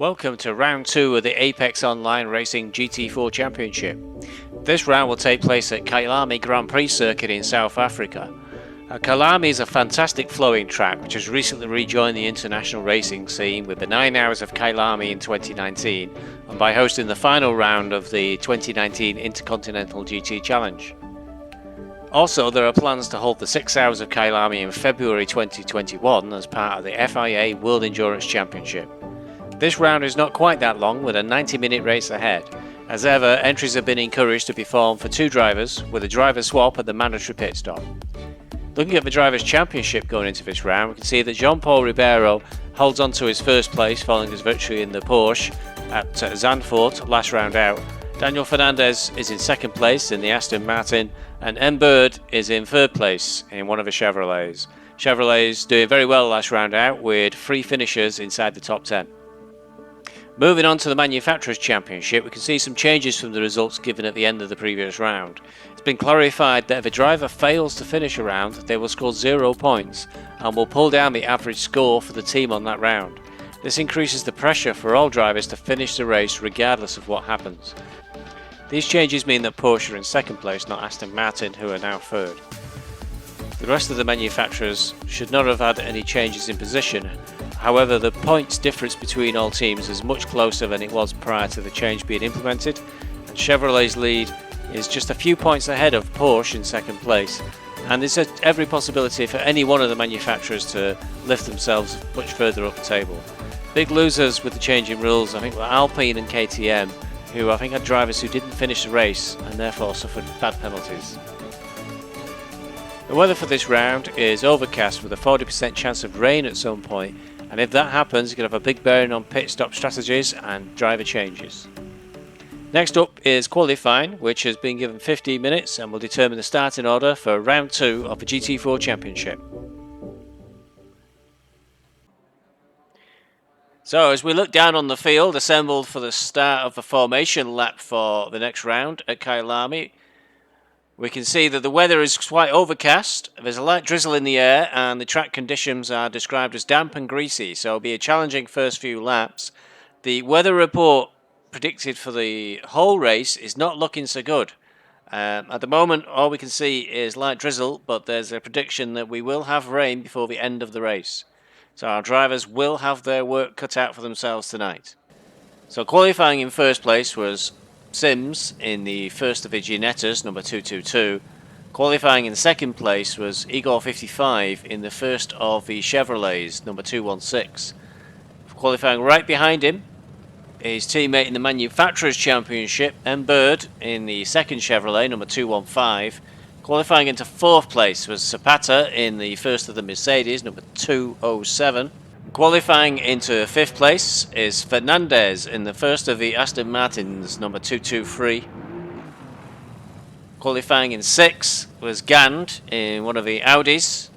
Welcome to round 2 of the Apex Online Racing GT4 Championship. This round will take place at Kyalami Grand Prix circuit in South Africa. Kyalami is a fantastic flowing track which has recently rejoined the international racing scene with the 9 Hours of Kyalami in 2019 and by hosting the final round of the 2019 Intercontinental GT Challenge. Also, there are plans to hold the 6 Hours of Kyalami in February 2021 as part of the FIA World Endurance Championship. This round is not quite that long, with a 90-minute race ahead. As ever, entries have been encouraged to be formed for 2 drivers, with a driver swap at the mandatory pit stop. Looking at the Drivers' Championship going into this round, we can see that Jean-Paul Ribeiro holds on to his first place following his victory in the Porsche at Zandvoort last round out. Daniel Fernandez is in second place in the Aston Martin, and M. Bird is in third place in one of the Chevrolets. Chevrolets doing very well last round out with 3 finishers inside the top 10. Moving on to the Manufacturers' Championship, we can see some changes from the results given at the end of the previous round. It's been clarified that if a driver fails to finish a round, they will score 0 points and will pull down the average score for the team on that round. This increases the pressure for all drivers to finish the race regardless of what happens. These changes mean that Porsche are in second place, not Aston Martin, who are now third. The rest of the manufacturers should not have had any changes in position. However, the points difference between all teams is much closer than it was prior to the change being implemented, and Chevrolet's lead is just a few points ahead of Porsche in second place, and there's every possibility for any one of the manufacturers to lift themselves much further up the table. Big losers with the change in rules, I think, were Alpine and KTM, who I think had drivers who didn't finish the race and therefore suffered bad penalties. The weather for this round is overcast with a 40% chance of rain at some point, and if that happens, it could have a big bearing on pit stop strategies and driver changes. Next up is qualifying, which has been given 15 minutes and will determine the starting order for round 2 of the GT4 Championship. So as we look down on the field assembled for the start of the formation lap for the next round at Kyalami, we can see that the weather is quite overcast, there's a light drizzle in the air, and the track conditions are described as damp and greasy, so it'll be a challenging first few laps. The weather report predicted for the whole race is not looking so good. At the moment, all we can see is light drizzle, but there's a prediction that we will have rain before the end of the race. So our drivers will have their work cut out for themselves tonight. So qualifying in first place was Sims in the first of the Ginettas, number 222. Qualifying in second place was Igor 55 in the first of the Chevrolets, number 216. Qualifying right behind him, his teammate in the Manufacturers' Championship, M. Bird in the second Chevrolet, number 215. Qualifying into fourth place was Zapata in the first of the Mercedes, number 207. Qualifying into fifth place is Fernandez in the first of the Aston Martins, number 223. Qualifying in sixth was Gand in one of the Audis.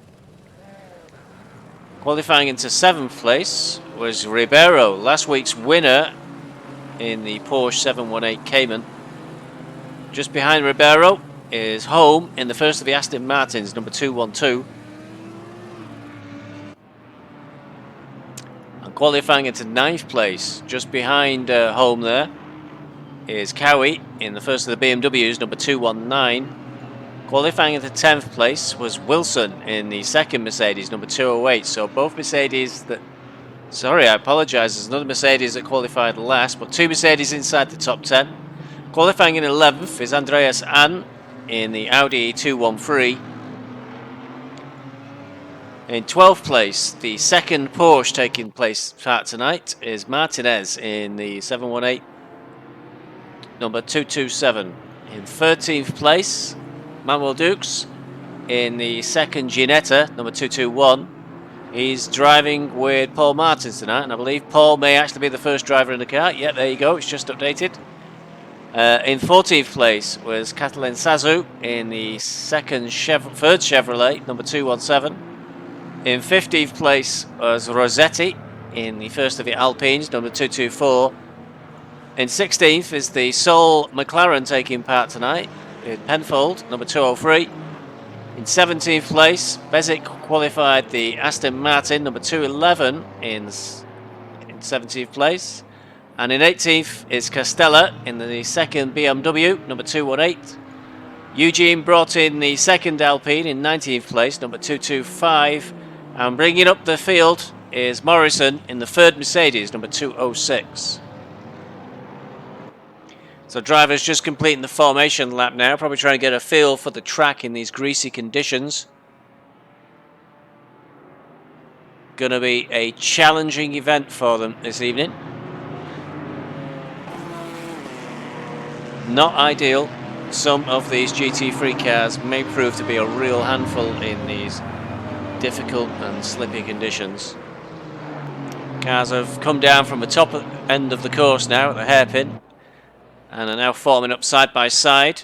Qualifying into seventh place was Ribeiro, last week's winner in the Porsche 718 Cayman. Just behind Ribeiro is Home in the first of the Aston Martins, number 212. Qualifying into 9th place, just behind Home there, is Cowie in the first of the BMWs, number 219. Qualifying into 10th place was Wilson in the second Mercedes, number 208. So both Mercedes that... Sorry, I apologise, there's another Mercedes that qualified last, but 2 Mercedes inside the top 10. Qualifying in 11th is Andreas Ahn in the Audi 213. In 12th place, the second Porsche taking place tonight is Martinez in the 718, number 227. In 13th place, Manuel Dukes in the second Ginetta, number 221. He's driving with Paul Martins tonight, and I believe Paul may actually be the first driver in the car. Yeah, there you go, it's just updated. In 14th place was Catalin Sazu in the third Chevrolet, number 217. In 15th place was Rossetti in the first of the Alpines, number 224. In 16th is the sole McLaren taking part tonight in Penfold, number 203. In 17th place, Bezic qualified the Aston Martin, number 211 in 17th place. And in 18th is Castella in the second BMW, number 218. Eugene brought in the second Alpine in 19th place, number 225. And bringing up the field is Morrison in the third Mercedes, number 206. So drivers just completing the formation lap now, probably trying to get a feel for the track in these greasy conditions. Going to be a challenging event for them this evening. Not ideal. Some of these GT3 cars may prove to be a real handful in these difficult and slippy conditions. Cars have come down from the top end of the course now at the hairpin and are now forming up side by side.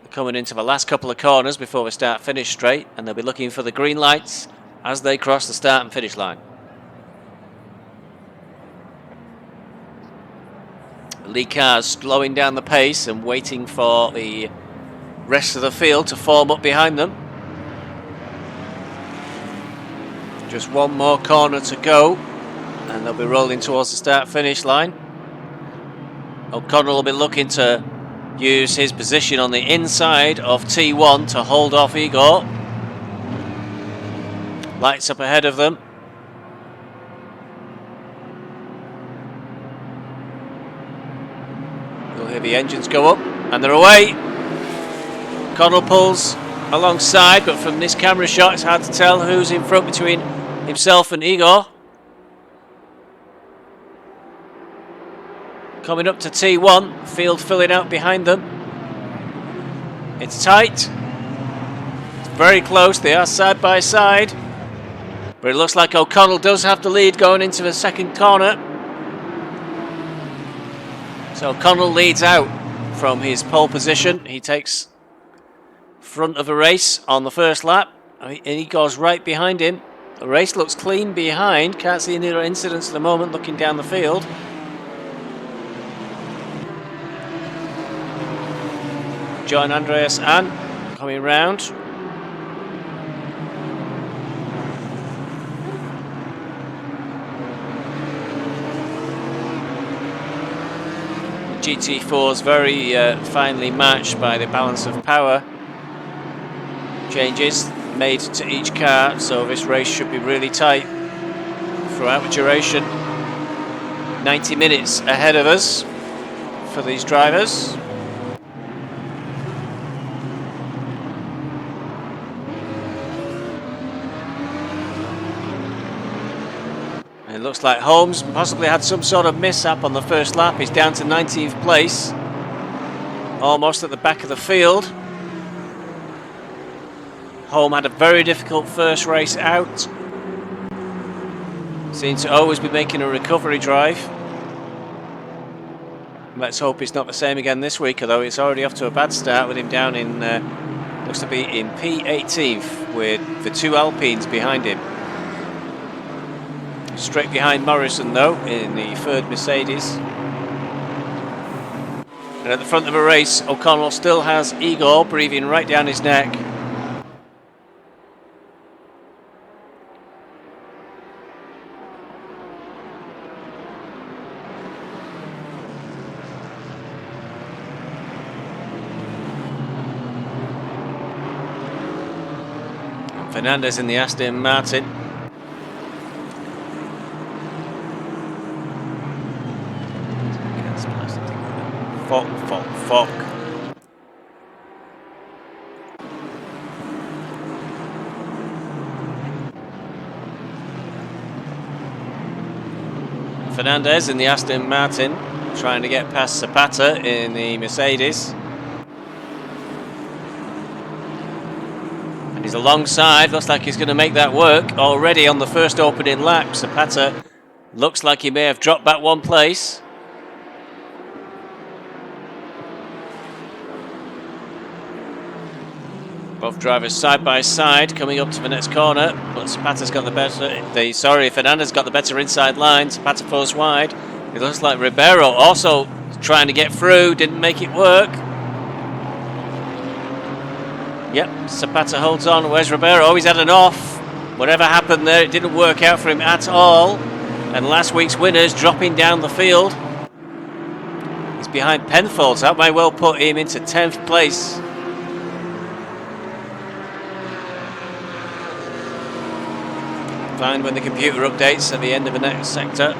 They're coming into the last couple of corners before the start-finish straight, and they'll be looking for the green lights as they cross the start and finish line. The lead cars slowing down the pace and waiting for the rest of the field to form up behind them. Just one more corner to go and they'll be rolling towards the start-finish line. O'Connell will be looking to use his position on the inside of T1 to hold off Igor. Lights up ahead of them. You'll hear the engines go up and they're away. O'Connell pulls alongside, but from this camera shot it's hard to tell who's in front between himself and Igor. Coming up to T1, field filling out behind them. It's tight. It's very close, they are side by side. But it looks like O'Connell does have the lead going into the second corner. So O'Connell leads out from his pole position. He takes front of the race on the first lap. And he goes right behind him. The race looks clean behind. Can't see any other incidents at the moment looking down the field. John Andreas Ann coming round. GT4 is very finely matched by the balance of power changes made to each car, so this race should be really tight throughout the duration. 90 minutes ahead of us for these drivers. It looks like Holmes possibly had some sort of mishap on the first lap. He's down to 19th place, almost at the back of the field. Holmes had a very difficult first race out. Seems to always be making a recovery drive. Let's hope it's not the same again this week, although it's already off to a bad start with him down in, looks to be in P18th with the two Alpines behind him. Straight behind Morrison though in the third Mercedes. And at the front of the race, O'Connell still has Igor breathing right down his neck. Fernandez in the Aston Martin. Fuck. Fernandez in the Aston Martin, trying to get past Zapata in the Mercedes. And he's alongside, looks like he's going to make that work already on the first opening lap. Zapata looks like he may have dropped back one place. Both drivers side by side coming up to the next corner, but Zapata's got the better. Fernandez got the better inside line. Zapata falls wide. It looks like Ribeiro also trying to get through, didn't make it work. Yep, Zapata holds on. Where's Ribeiro? Oh, he's had an off. Whatever happened there, it didn't work out for him at all. And last week's winners dropping down the field. He's behind Penfold, so that may well put him into 10th place. Find when the computer updates at the end of the next sector.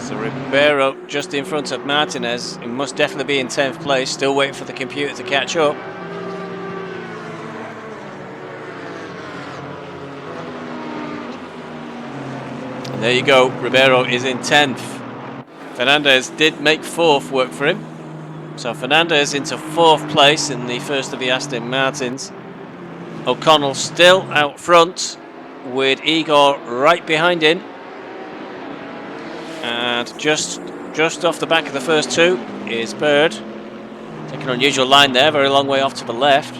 So Ribeiro just in front of Martinez. He must definitely be in 10th place. Still waiting for the computer to catch up. And there you go. Ribeiro is in 10th. Fernandez did make 4th work for him. So Fernandez into 4th place in the first of the Aston Martins. O'Connell still out front with Igor right behind him. And just off the back of the first two is Bird. Taking an unusual line there, very long way off to the left.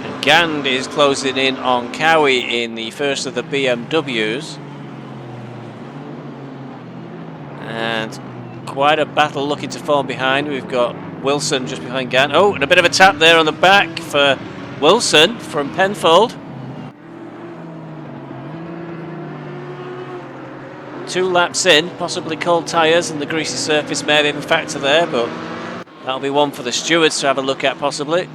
And Gand is closing in on Cowie in the first of the BMWs. And quite a battle looking to form behind. We've got Wilson just behind Gant. Oh, and a bit of a tap there on the back for Wilson from Penfold. 2 laps in, possibly cold tyres and the greasy surface may have even factor there, but that'll be one for the stewards to have a look at possibly.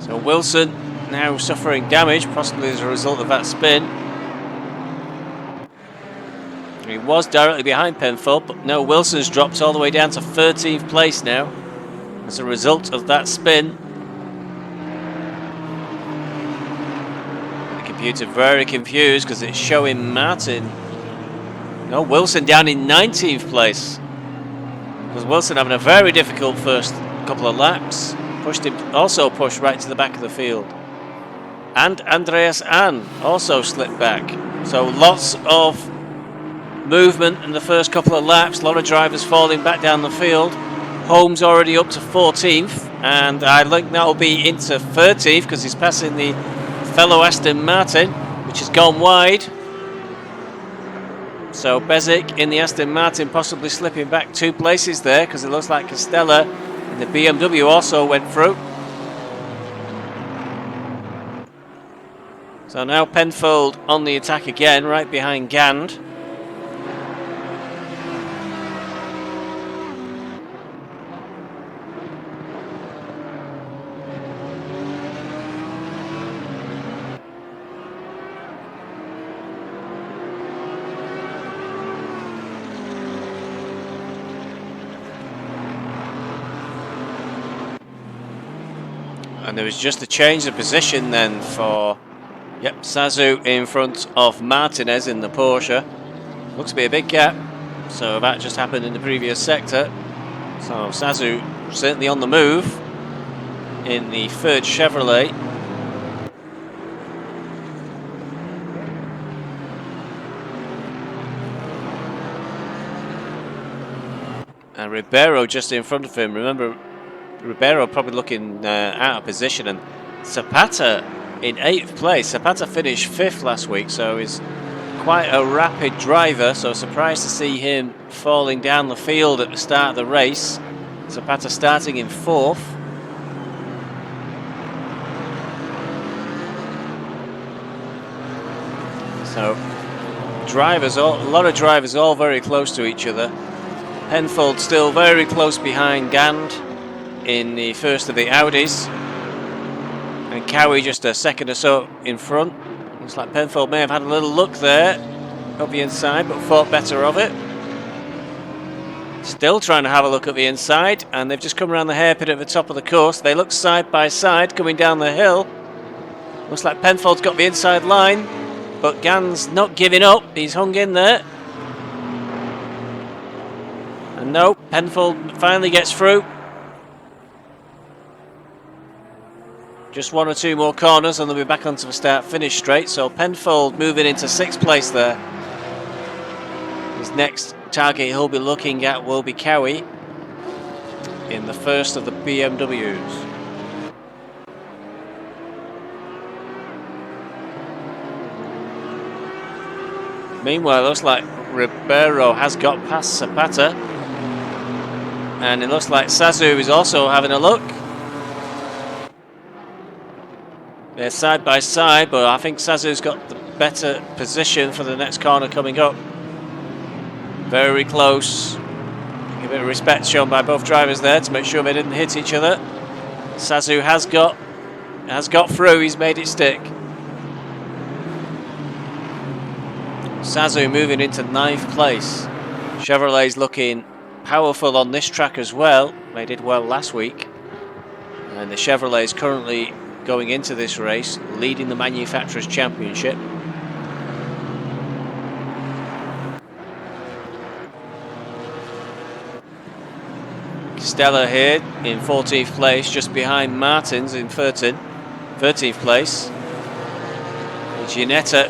So Wilson now suffering damage, possibly as a result of that spin. He was directly behind Penfold, but no, Wilson's dropped all the way down to 13th place now as a result of that spin. The computer very confused because it's showing Martin. No, Wilson down in 19th place. Because Wilson having a very difficult first couple of laps. Pushed him, also pushed right to the back of the field. And Andreas Ahn also slipped back. So lots of movement in the first couple of laps, a lot of drivers falling back down the field. Holmes already up to 14th, and I think that will be into 30th because he's passing the fellow Aston Martin, which has gone wide. So Bezic in the Aston Martin possibly slipping back 2 places there because it looks like Costella in the BMW also went through. So now Penfold on the attack again, right behind Gand. And there was just a change of position then for, Sazu in front of Martinez in the Porsche. Looks to be a big gap. So that just happened in the previous sector. So Sazu certainly on the move in the third Chevrolet. And Ribeiro just in front of him. Remember, Ribeiro probably looking out of position, and Zapata in 8th place. Zapata finished 5th last week, so he's quite a rapid driver, so surprised to see him falling down the field at the start of the race. Zapata starting in 4th. So drivers, a lot of drivers all very close to each other. Penfold still very close behind Gand in the first of the Audis, and Cowie just a second or so in front. Looks like Penfold may have had a little look there of the inside, but thought better of it. Still trying to have a look at the inside, and they've just come around the hairpin at the top of the course. They look side by side coming down the hill. Looks like Penfold's got the inside line, but Gand's not giving up. He's hung in there. And no, Penfold finally gets through. Just 1 or 2 more corners and they'll be back onto the start-finish straight. So Penfold moving into 6th place there. His next target he'll be looking at will be Cowie in the first of the BMWs. Meanwhile, it looks like Ribeiro has got past Zapata. And it looks like Sazu is also having a look. They're side by side, but I think Sazu's got the better position for the next corner coming up. Very close. A bit of respect shown by both drivers there to make sure they didn't hit each other. Sazu has got through, he's made it stick. Sazu moving into 9th place. Chevrolet's looking powerful on this track as well. They did well last week. And the Chevrolet is currently going into this race, leading the Manufacturers' Championship. Stella here in 14th place, just behind Martins in 13th place. Ginetta,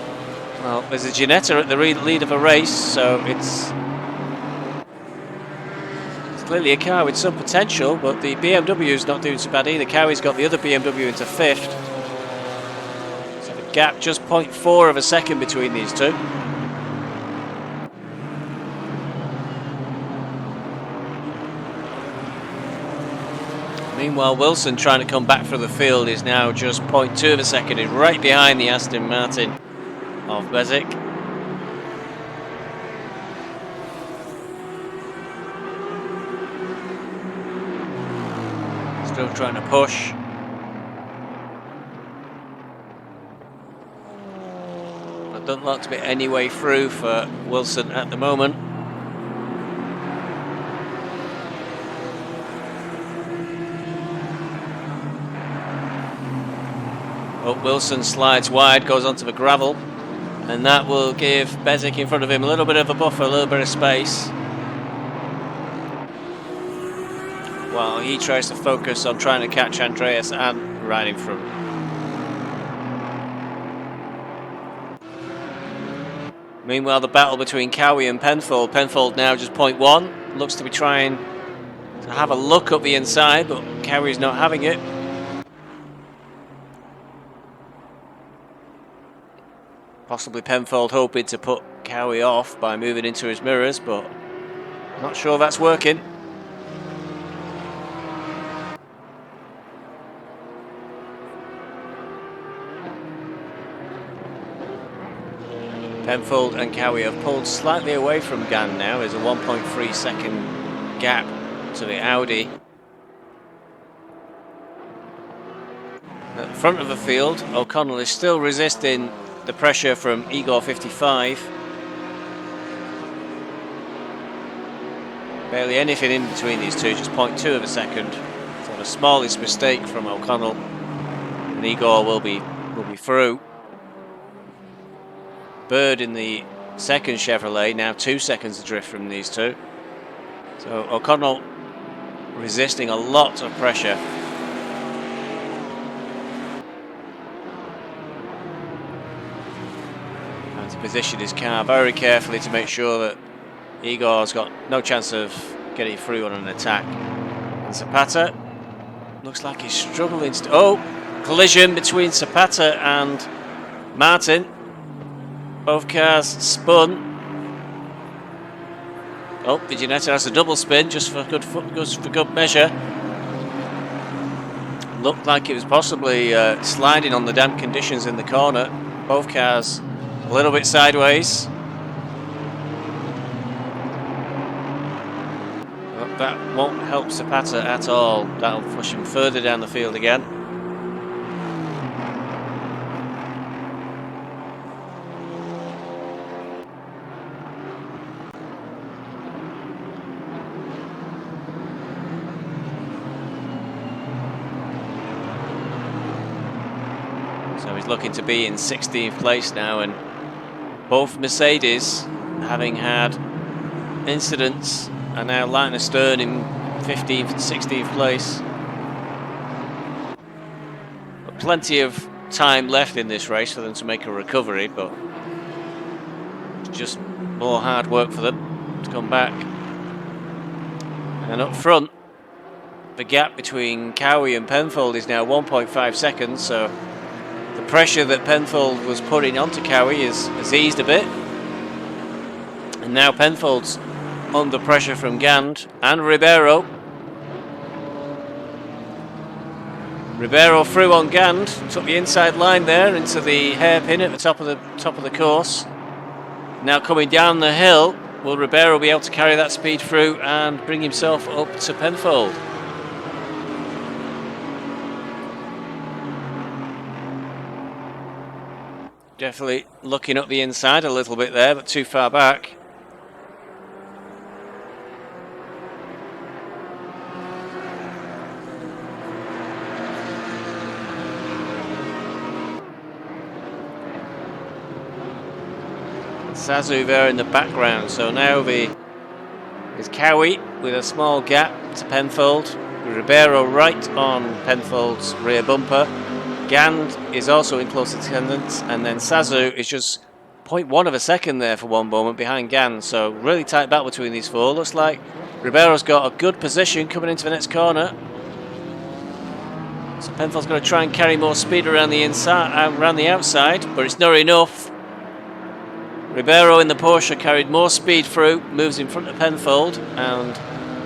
well, there's a Ginetta at the lead of a race, so it's clearly a car with some potential, but the BMW is not doing so bad either. Cowie's got the other BMW into 5th. So the gap just 0.4 of a second between these two. Meanwhile, Wilson trying to come back for the field is now just 0.2 of a second, is right behind the Aston Martin of Bezic. Still trying to push. But doesn't look to be any way through for Wilson at the moment. Oh, Wilson slides wide, goes onto the gravel, and that will give Bezic in front of him a little bit of a buffer, a little bit of space, while he tries to focus on trying to catch Andreas and right in front. Meanwhile, the battle between Cowie and Penfold. Penfold now just 0.1, looks to be trying to have a look up the inside, but Cowie's not having it. Possibly Penfold hoping to put Cowie off by moving into his mirrors, but not sure that's working. Penfold and Cowie have pulled slightly away from Gann now. There's a 1.3 second gap to the Audi. At the front of the field, O'Connell is still resisting the pressure from Igor 55. Barely anything in between these two, just 0.2 of a second. So the smallest mistake from O'Connell, and Igor will be through. Bird in the second Chevrolet, now 2 seconds adrift from these two. So O'Connell resisting a lot of pressure. And to position his car very carefully to make sure that Igor's got no chance of getting through on an attack. And Zapata looks like he's struggling. Oh, collision between Zapata and Martin. Both cars spun. Oh, Ginetta has a double spin just for good measure. Looked like it was possibly sliding on the damp conditions in the corner. Both cars a little bit sideways. Well, that won't help Zapata at all. That'll push him further down the field again. So he's looking to be in 16th place now, and both Mercedes, having had incidents, are now light astern in 15th and 16th place. But plenty of time left in this race for them to make a recovery, but it's just more hard work for them to come back. And up front, the gap between Cowie and Penfold is now 1.5 seconds, so the pressure that Penfold was putting onto Cowie has eased a bit. And now Penfold's under pressure from Gand and Ribeiro. Ribeiro through on Gand, took the inside line there into the hairpin at the top of the course. Now coming down the hill, will Ribeiro be able to carry that speed through and bring himself up to Penfold? Definitely looking up the inside a little bit there, but too far back. Zazu there in the background, so now is Cowie with a small gap to Penfold. Ribeiro right on Penfold's rear bumper. Gand is also in close attendance, and then Zazu is just 0.1 of a second there for one moment behind Gand, so really tight battle between these four. Looks like Ribeiro's got a good position coming into the next corner. So Penfold's going to try and carry more speed around the inside, around the outside, but it's not enough. Ribeiro in the Porsche carried more speed through, moves in front of Penfold, and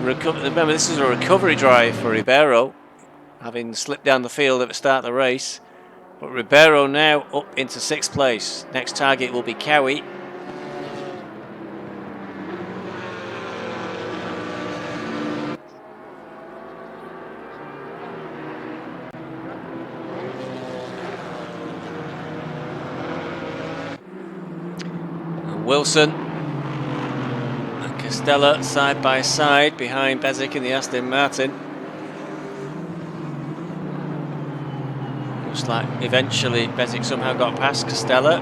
remember this is a recovery drive for Ribeiro, having slipped down the field at the start of the race. But Ribeiro now up into 6th place. Next target will be Cowie. Wilson and Castella side by side behind Bezic in the Aston Martin. Looks like eventually Bezic somehow got past Castella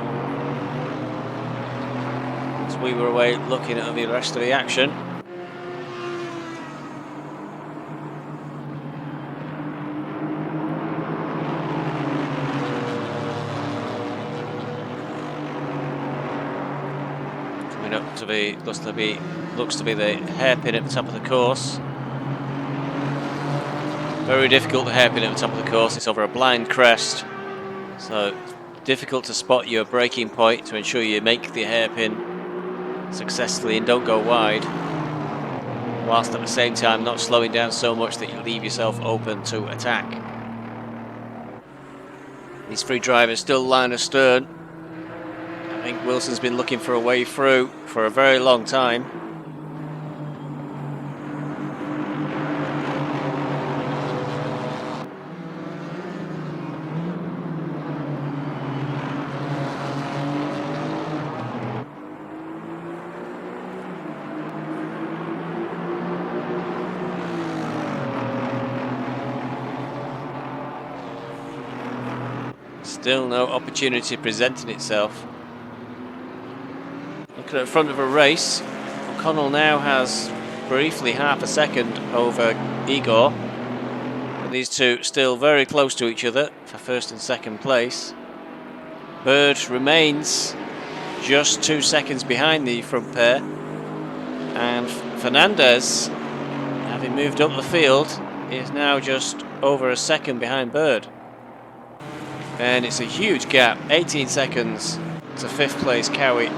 as we were away looking at the rest of the action. Up to be looks to be the hairpin at the top of the course. Very difficult, the hairpin at the top of the course. It's over a blind crest, so difficult to spot your braking point to ensure you make the hairpin successfully and don't go wide, whilst at the same time not slowing down so much that you leave yourself open to attack. These three drivers still line astern. I think Wilson's been looking for a way through for a very long time. Still no opportunity presenting itself. Looking at the front of a race, O'Connell now has briefly half a second over Igor. But these two still very close to each other for first and second place. Bird remains just 2 seconds behind the front pair. And Fernandez, having moved up the field, is now just over a second behind Bird. And it's a huge gap, 18 seconds to 5th place Cowie.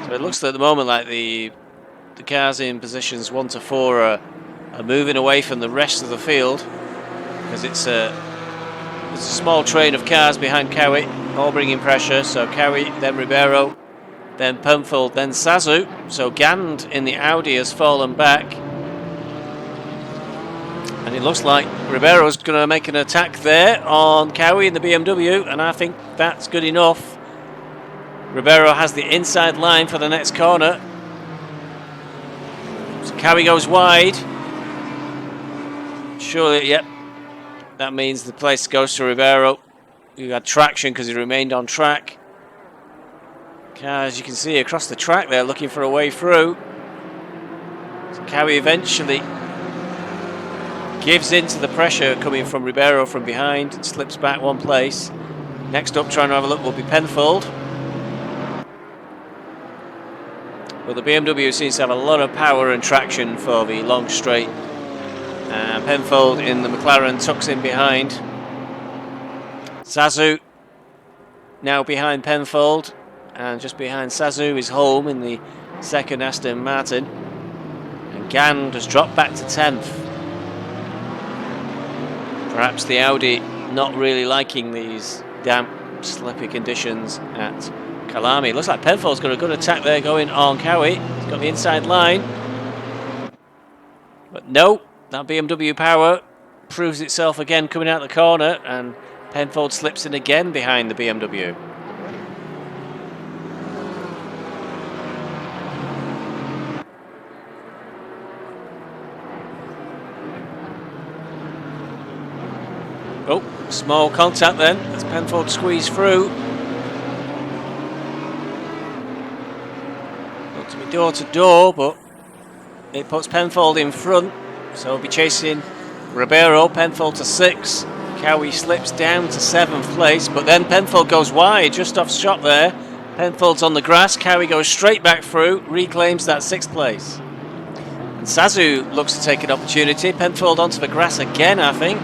So it looks at the moment like the cars in positions 1 to 4 are moving away from the rest of the field, because it's a small train of cars behind Cowie, all bringing pressure. So Cowie, then Ribeiro, then Penfold, then Zazu. So Gand in the Audi has fallen back. And it looks like Ribeiro's going to make an attack there on Cowie in the BMW, and I think that's good enough. Ribeiro has the inside line for the next corner. So Cowie goes wide. Surely, yep. That means the place goes to Ribeiro. He had traction because he remained on track. As you can see across the track there, looking for a way through. So Cowie eventually gives in to the pressure coming from Ribeiro from behind and slips back 1 place. Next up, trying to have a look, will be Penfold. Well, the BMW seems to have a lot of power and traction for the long straight. Penfold in the McLaren tucks in behind. Zazu now behind Penfold, and just behind Zazu is Holm in the second Aston Martin. And Gand has dropped back to 10th. Perhaps the Audi not really liking these damp, slippy conditions at Kyalami. Looks like Penfold's got a good attack there going on Cowie. He's got the inside line. But no, that BMW power proves itself again coming out the corner, and Penfold slips in again behind the BMW. Oh, small contact then as Penfold squeezed through. Not to be door to door, but it puts Penfold in front, so we'll be chasing Ribeiro. Penfold to 6. Cowie slips down to 7th place, but then Penfold goes wide just off shot there. Penfold's on the grass. Cowie goes straight back through, reclaims that 6th place. And Sazu looks to take an opportunity. Penfold onto the grass again, I think.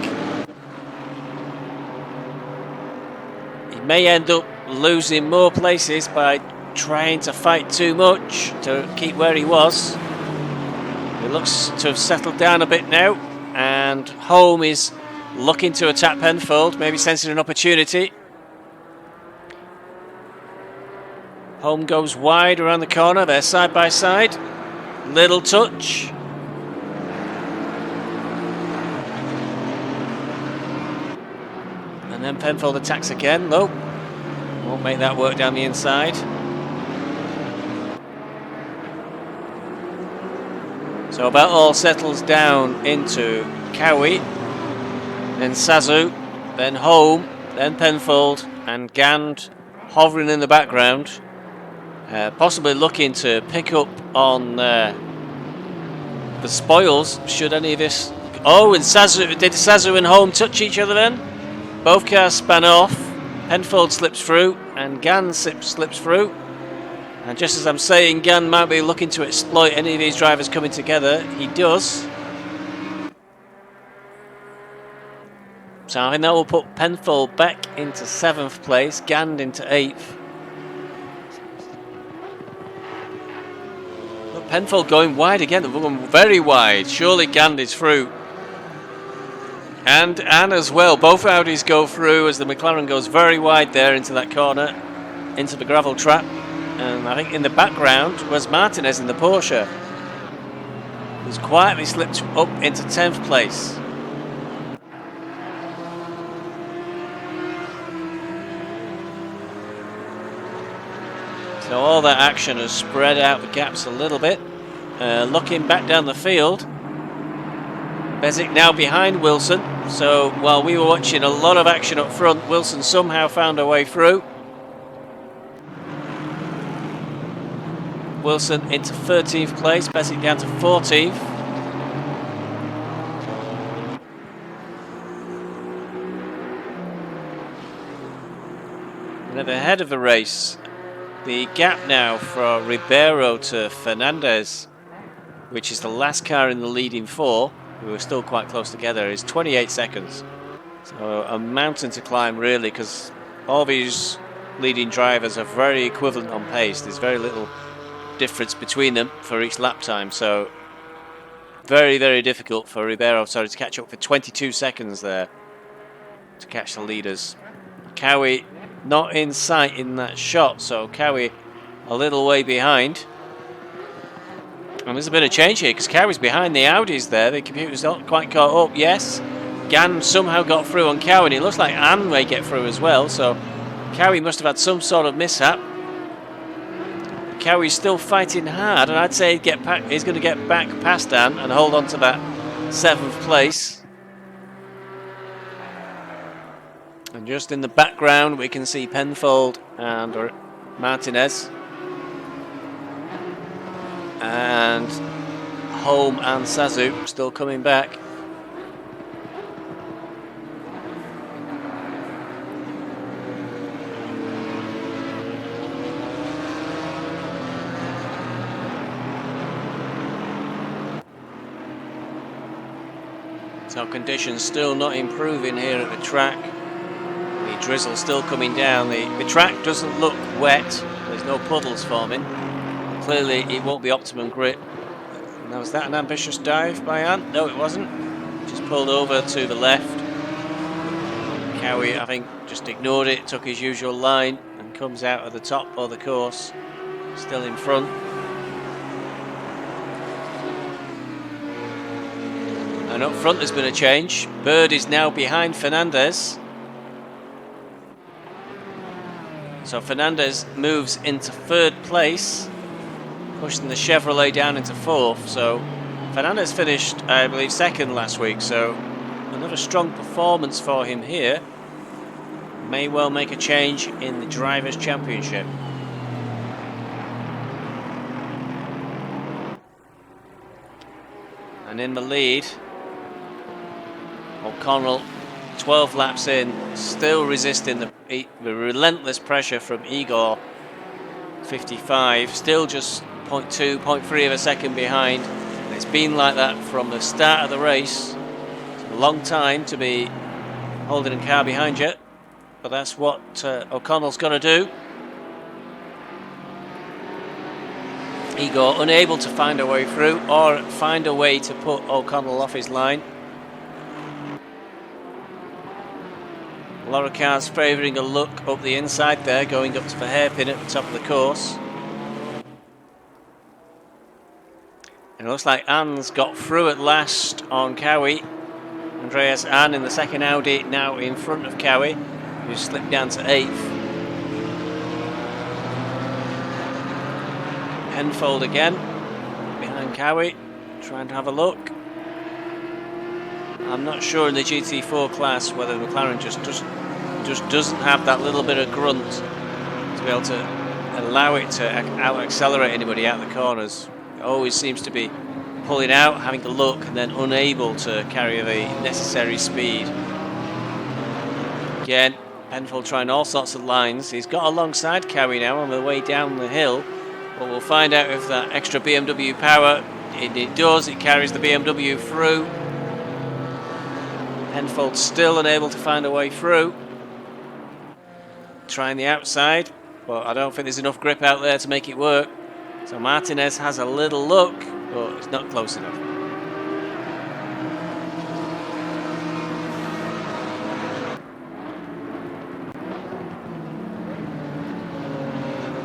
He may end up losing more places by trying to fight too much to keep where he was. He looks to have settled down a bit now, and Home is looking to attack Penfold, maybe sensing an opportunity. Home goes wide around the corner, they're side by side. Little touch. And then Penfold attacks again. Nope, won't make that work down the inside. So about all settles down into Cowie, then Sazu, then Home, then Penfold, and Gand hovering in the background, possibly looking to pick up on the spoils should any of this. Oh, and did Sazu and Home touch each other then? Both cars span off. Penfold slips through, and Gand slips through. And just as I'm saying, Gand might be looking to exploit any of these drivers coming together. He does. So I think that will put Penfold back into 7th place, Gand into 8th. Look, Penfold going wide again, they're going very wide. Surely Gand is through. And Anne as well, both Audis go through as the McLaren goes very wide there into that corner, into the gravel trap. And I think in the background was Martinez in the Porsche, who's quietly slipped up into 10th place. So all that action has spread out the gaps a little bit. Looking back down the field, Bezic now behind Wilson. So while we were watching a lot of action up front, Wilson somehow found a way through. Wilson into 13th place, Bezic down to 14th. And at the head of the race, the gap now for Ribeiro to Fernandez, which is the last car in the leading 4, who are still quite close together, is 28 seconds. So a mountain to climb really, because all these leading drivers are very equivalent on pace. There's very little difference between them for each lap time, so very, very difficult for Ribeiro to catch up for 22 seconds there to catch the leaders. Cowie not in sight in that shot, so Cowie a little way behind. And there's a bit of change here because Cowie's behind the Audis there. The computer's not quite caught up. Yes, Gann somehow got through on Cowie, and it looks like Anne may get through as well, so Cowie must have had some sort of mishap. Cowie's still fighting hard, and I'd say he's going to get back past Anne and hold on to that 7th place. And just in the background we can see Penfold and Martinez, and Home and Sazu still coming back. So conditions still not improving here at the track. The drizzle still coming down. The track doesn't look wet. There's no puddles forming. Clearly it won't be optimum grip. Now, was that an ambitious dive by Ant? No, it wasn't. Just pulled over to the left. Cowie, I think, just ignored it, took his usual line and comes out at the top of the course, still in front. And up front there's been a change. Bird is now behind Fernandez. So Fernandez moves into third place, pushing the Chevrolet down into fourth. So Fernandez finished, I believe, second last week. So another strong performance for him here. May well make a change in the Drivers' Championship. And in the lead, O'Connell, 12 laps in, still resisting the relentless pressure from Igor, 55, still just 0.2, 0.3 of a second behind. And it's been like that from the start of the race. It's a long time to be holding a car behind you, but that's what O'Connell's got to do. Igor unable to find a way through or find a way to put O'Connell off his line. A lot of cars favouring a look up the inside there, going up to the hairpin at the top of the course. And it looks like Ann's got through at last on Cowie. Andreas Ann in the second Audi, now in front of Cowie, who slipped down to 8th. Penfold again, behind Cowie, trying to have a look. I'm not sure in the GT4 class whether McLaren just doesn't have that little bit of grunt to be able to allow it to out-accelerate anybody out the corners. It always seems to be pulling out, having to look, and then unable to carry the necessary speed. Again, Penfold trying all sorts of lines. He's got alongside Cowie now on the way down the hill, but we'll find out if that extra BMW power, it does, it carries the BMW through. Penfold still unable to find a way through. Trying the outside, but I don't think there's enough grip out there to make it work. So Martinez has a little look, but it's not close enough.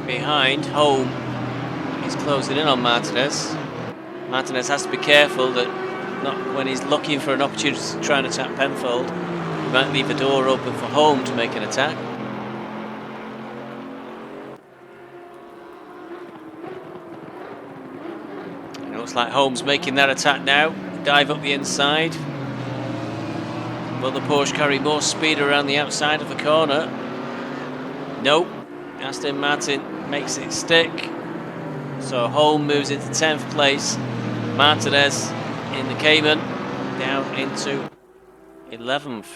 Behind, Home is closing in on Martinez. Martinez has to be careful that not when he's looking for an opportunity to try and attack Penfold, he might leave the door open for Home to make an attack. It looks like Holmes making that attack now. Dive up the inside. Will the Porsche carry more speed around the outside of the corner? Nope. Aston Martin makes it stick. So Holm moves into 10th place. Martinez in the Cayman down into 11th.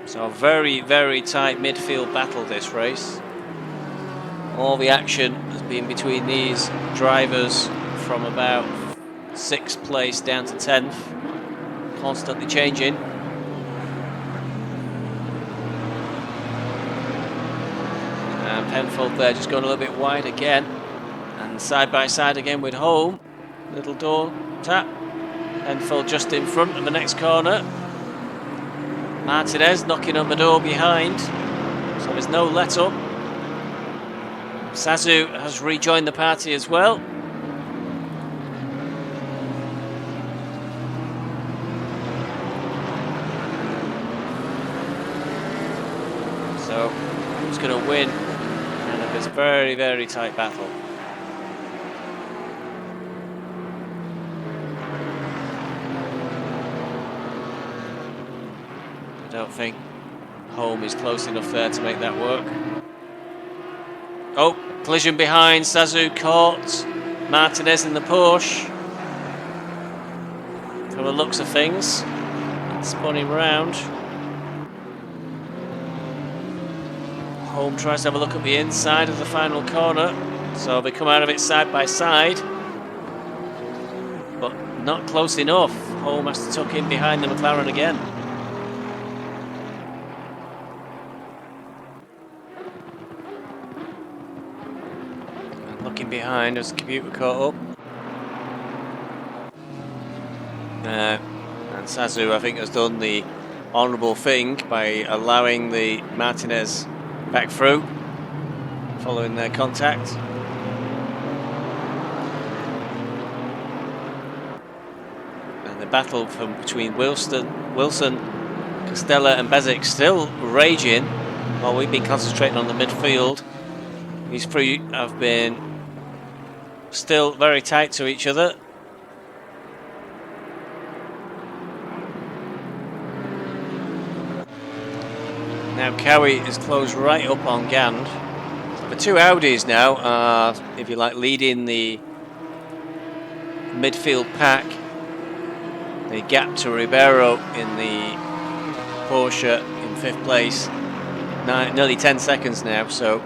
So a very, very tight midfield battle this race. All the action has been between these drivers from about 6th place down to 10th. Constantly changing. And Penfold there just going a little bit wide again. And side by side again with Holm. Little door tap. Penfold just in front of the next corner. Martinez knocking on the door behind. So there's no let up. Sazu has rejoined the party as well. So who's going to win in this very, very tight battle? I don't think Holm is close enough there to make that work. Oh, collision behind, Sazu caught Martinez in the Porsche. From the looks of things, spinning round. Holm tries to have a look at the inside of the final corner, so they come out of it side by side, but not close enough. Holm has to tuck in behind the McLaren again. Looking behind as the computer caught up. And Sazu, I think, has done the honourable thing by allowing the Martinez back through, following their contact. And the battle between Wilson, Costella and Bezic still raging, while we've been concentrating on the midfield. These three have been still very tight to each other. Now Cowie is closed right up on Gand. The two Audis now are, if you like, leading the midfield pack. The gap to Ribeiro in the Porsche in 5th place, nearly 10 seconds now. So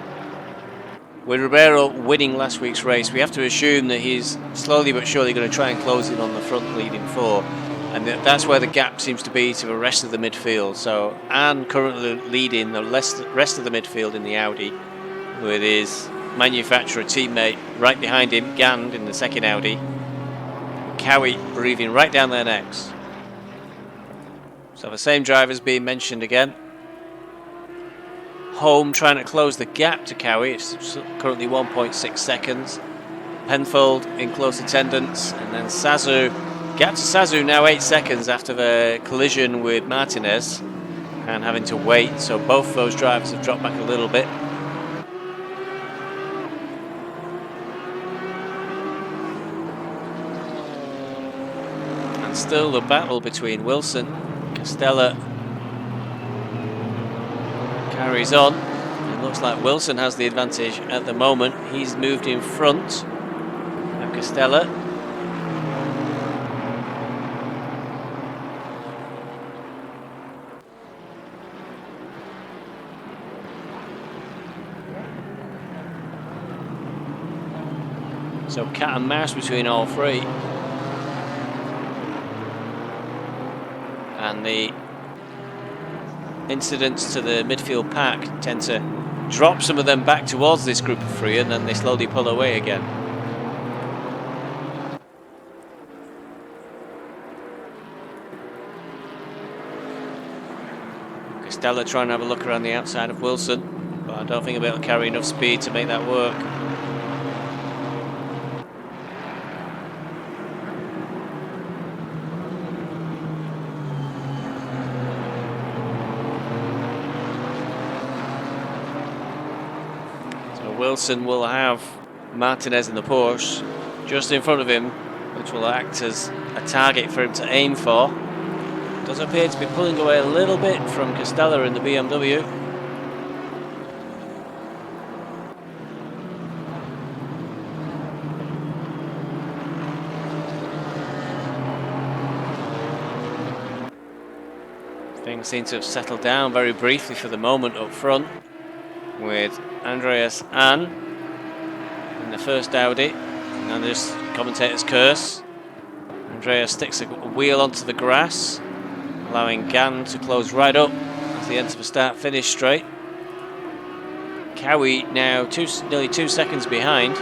with Ribeiro winning last week's race, we have to assume that he's slowly but surely going to try and close in on the front leading 4. And that's where the gap seems to be to the rest of the midfield. So Anne currently leading the rest of the midfield in the Audi, with his manufacturer teammate right behind him, Gand, in the second Audi. Cowie breathing right down their necks. So the same drivers being mentioned again. Home trying to close the gap to Cowie. It's currently 1.6 seconds. Penfold in close attendance, and then Sazu. Gap to Sazu now 8 seconds after the collision with Martinez and having to wait, so both those drivers have dropped back a little bit. And still the battle between Wilson, Costella carries on. It looks like Wilson has the advantage at the moment. He's moved in front of Costella. So cat and mouse between all three. And the incidents to the midfield pack tend to drop some of them back towards this group of three, and then they slowly pull away again. Costella trying to have a look around the outside of Wilson, but I don't think he'll be able to carry enough speed to make that work. Wilson will have Martinez in the Porsche just in front of him, which will act as a target for him to aim for. Does appear to be pulling away a little bit from Costella in the BMW. Things seem to have settled down very briefly for the moment up front, with Andreas Ann in the first Audi, and then there's commentator's curse. Andreas sticks a wheel onto the grass, allowing Gann to close right up as they enter the start-finish straight. Cowie now nearly 2 seconds behind.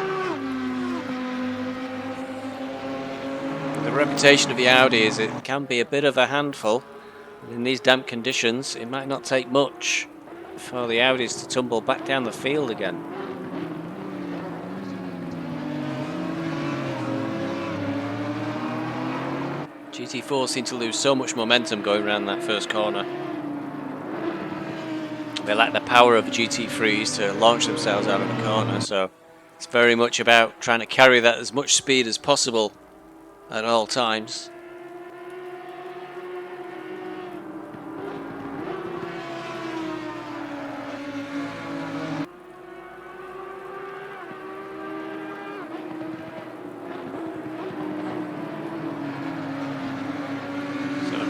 The reputation of the Audi is it can be a bit of a handful. In these damp conditions, it might not take much for the Audis to tumble back down the field again. GT4 seem to lose so much momentum going around that first corner. They lack the power of the GT3s to launch themselves out of the corner, so it's very much about trying to carry that as much speed as possible at all times.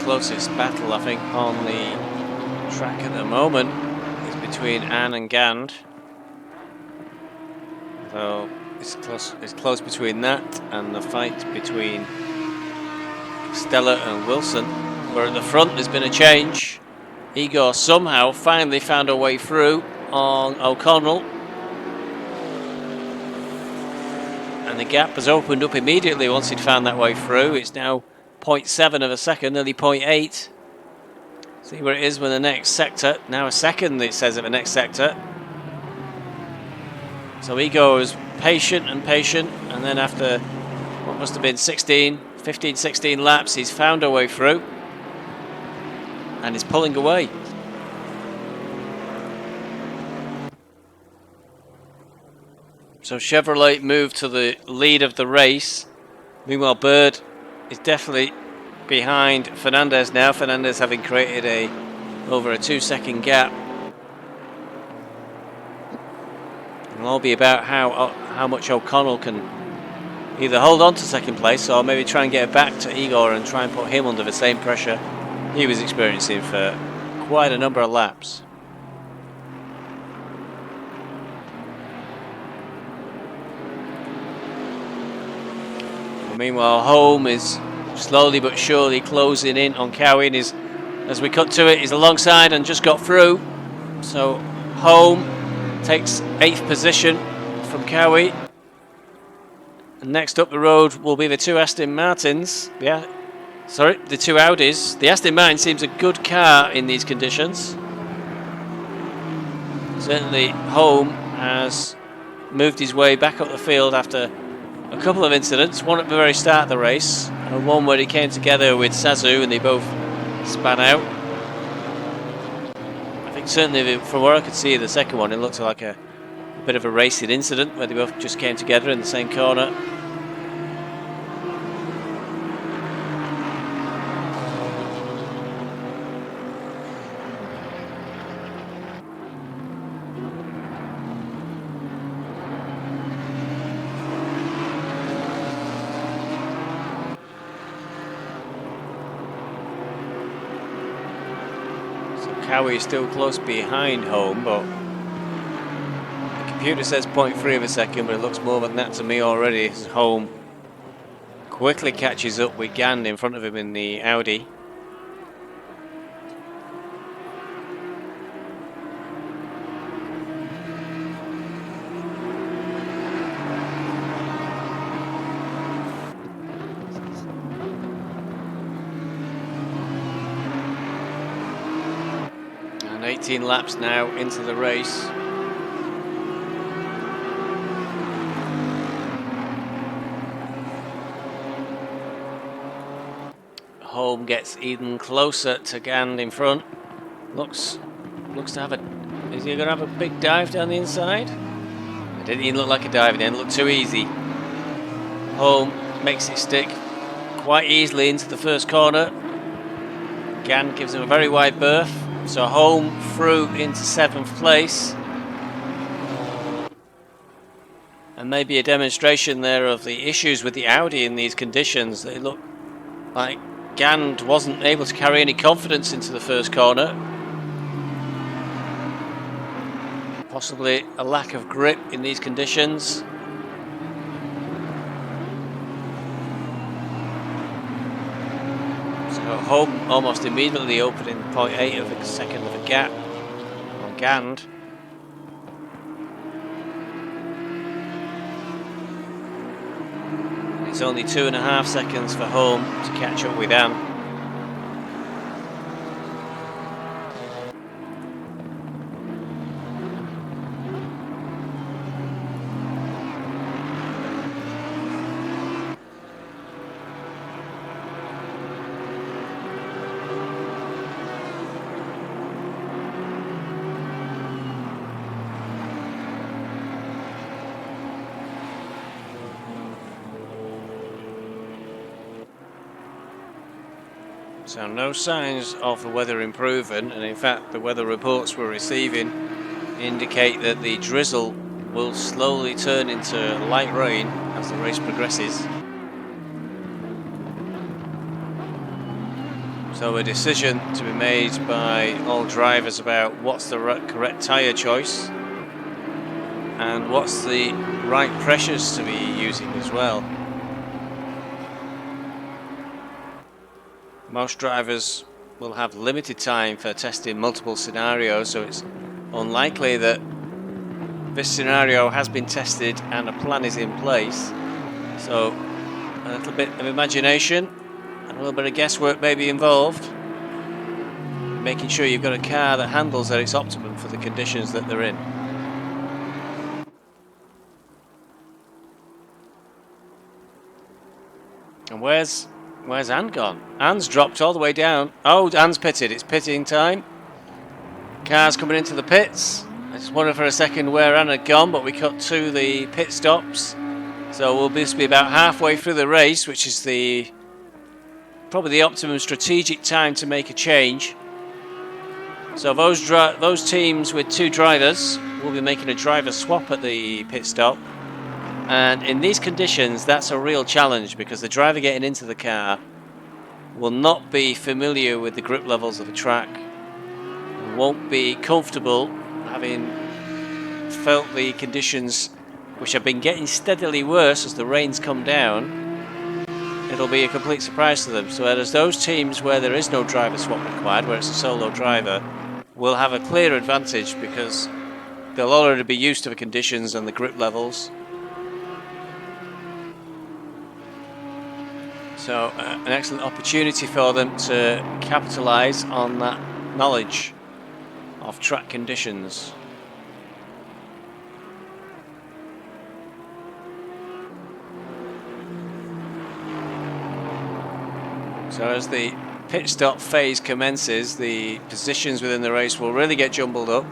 Closest battle, I think, on the track at the moment is between Anne and Gand. Though it's close between that and the fight between Stella and Wilson. Where at the front there's been a change. Igor somehow finally found a way through on O'Connell. And the gap has opened up immediately once he'd found that way through. It's now 0.7 of a second, nearly 0.8. See where it is with the next sector. Now a second, it says, at the next sector. So he goes patient and patient, and then after what must have been 15, 16 laps, he's found a way through and is pulling away. So Chevrolet moved to the lead of the race. Meanwhile, Bird is definitely behind Fernandez now. Fernandez having created over a 2-second gap. It'll all be about how much O'Connell can either hold on to second place or maybe try and get it back to Igor and try and put him under the same pressure he was experiencing for quite a number of laps. Meanwhile, Holm is slowly but surely closing in on Cowie. As we cut to it, he's alongside and just got through. So Holm takes 8th position from Cowie. And next up the road will be the 2 Aston Martins. The 2 Audis. The Aston Martin seems a good car in these conditions. Certainly Holm has moved his way back up the field after a couple of incidents, one at the very start of the race and one where he came together with Sazu and they both span out. I think certainly from where I could see the second one, it looked like a bit of a racing incident where they both just came together in the same corner. Cowie is still close behind Holm, but the computer says 0.3 of a second, but it looks more than that to me already as Holm quickly catches up with Gand in front of him in the Audi. And 18 laps now into the race. Holm gets even closer to Gand in front. Looks to have is he going to have a big dive down the inside? It didn't even look like a dive, it didn't look too easy. Holm makes it stick quite easily into the first corner. Gand gives him a very wide berth. So Holm through into 7th place. And maybe a demonstration there of the issues with the Audi in these conditions. They look like Gand wasn't able to carry any confidence into the first corner. Possibly a lack of grip in these conditions. So Holm almost immediately opening 0.8 of a second of a gap on Gand. It's only 2.5 seconds for Holm to catch up with Anne. So no signs of the weather improving, and in fact the weather reports we're receiving indicate that the drizzle will slowly turn into light rain as the race progresses. So a decision to be made by all drivers about what's the correct tyre choice and what's the right pressures to be using as well. Most drivers will have limited time for testing multiple scenarios, so it's unlikely that this scenario has been tested and a plan is in place. So a little bit of imagination and A little bit of guesswork may be involved. Making sure you've got a car that handles at its optimum for the conditions that they're in. And where's Anne gone? Anne's dropped all the way down. Oh, Anne's pitted. It's pitting time. Cars coming into the pits. I just wondered for a second where Anne had gone, but we cut to the pit stops. So we'll be about halfway through the race, which is probably the optimum strategic time to make a change. So those teams with 2 drivers will be making a driver swap at the pit stop. And in these conditions, that's a real challenge because the driver getting into the car will not be familiar with the grip levels of the track, won't be comfortable having felt the conditions which have been getting steadily worse as the rains come down. It'll be a complete surprise to them. So there's those teams where there is no driver swap required, where it's a solo driver, will have a clear advantage because they'll already be used to the conditions and the grip levels. So an excellent opportunity for them to capitalise on that knowledge of track conditions. So as the pit stop phase commences, the positions within the race will really get jumbled up.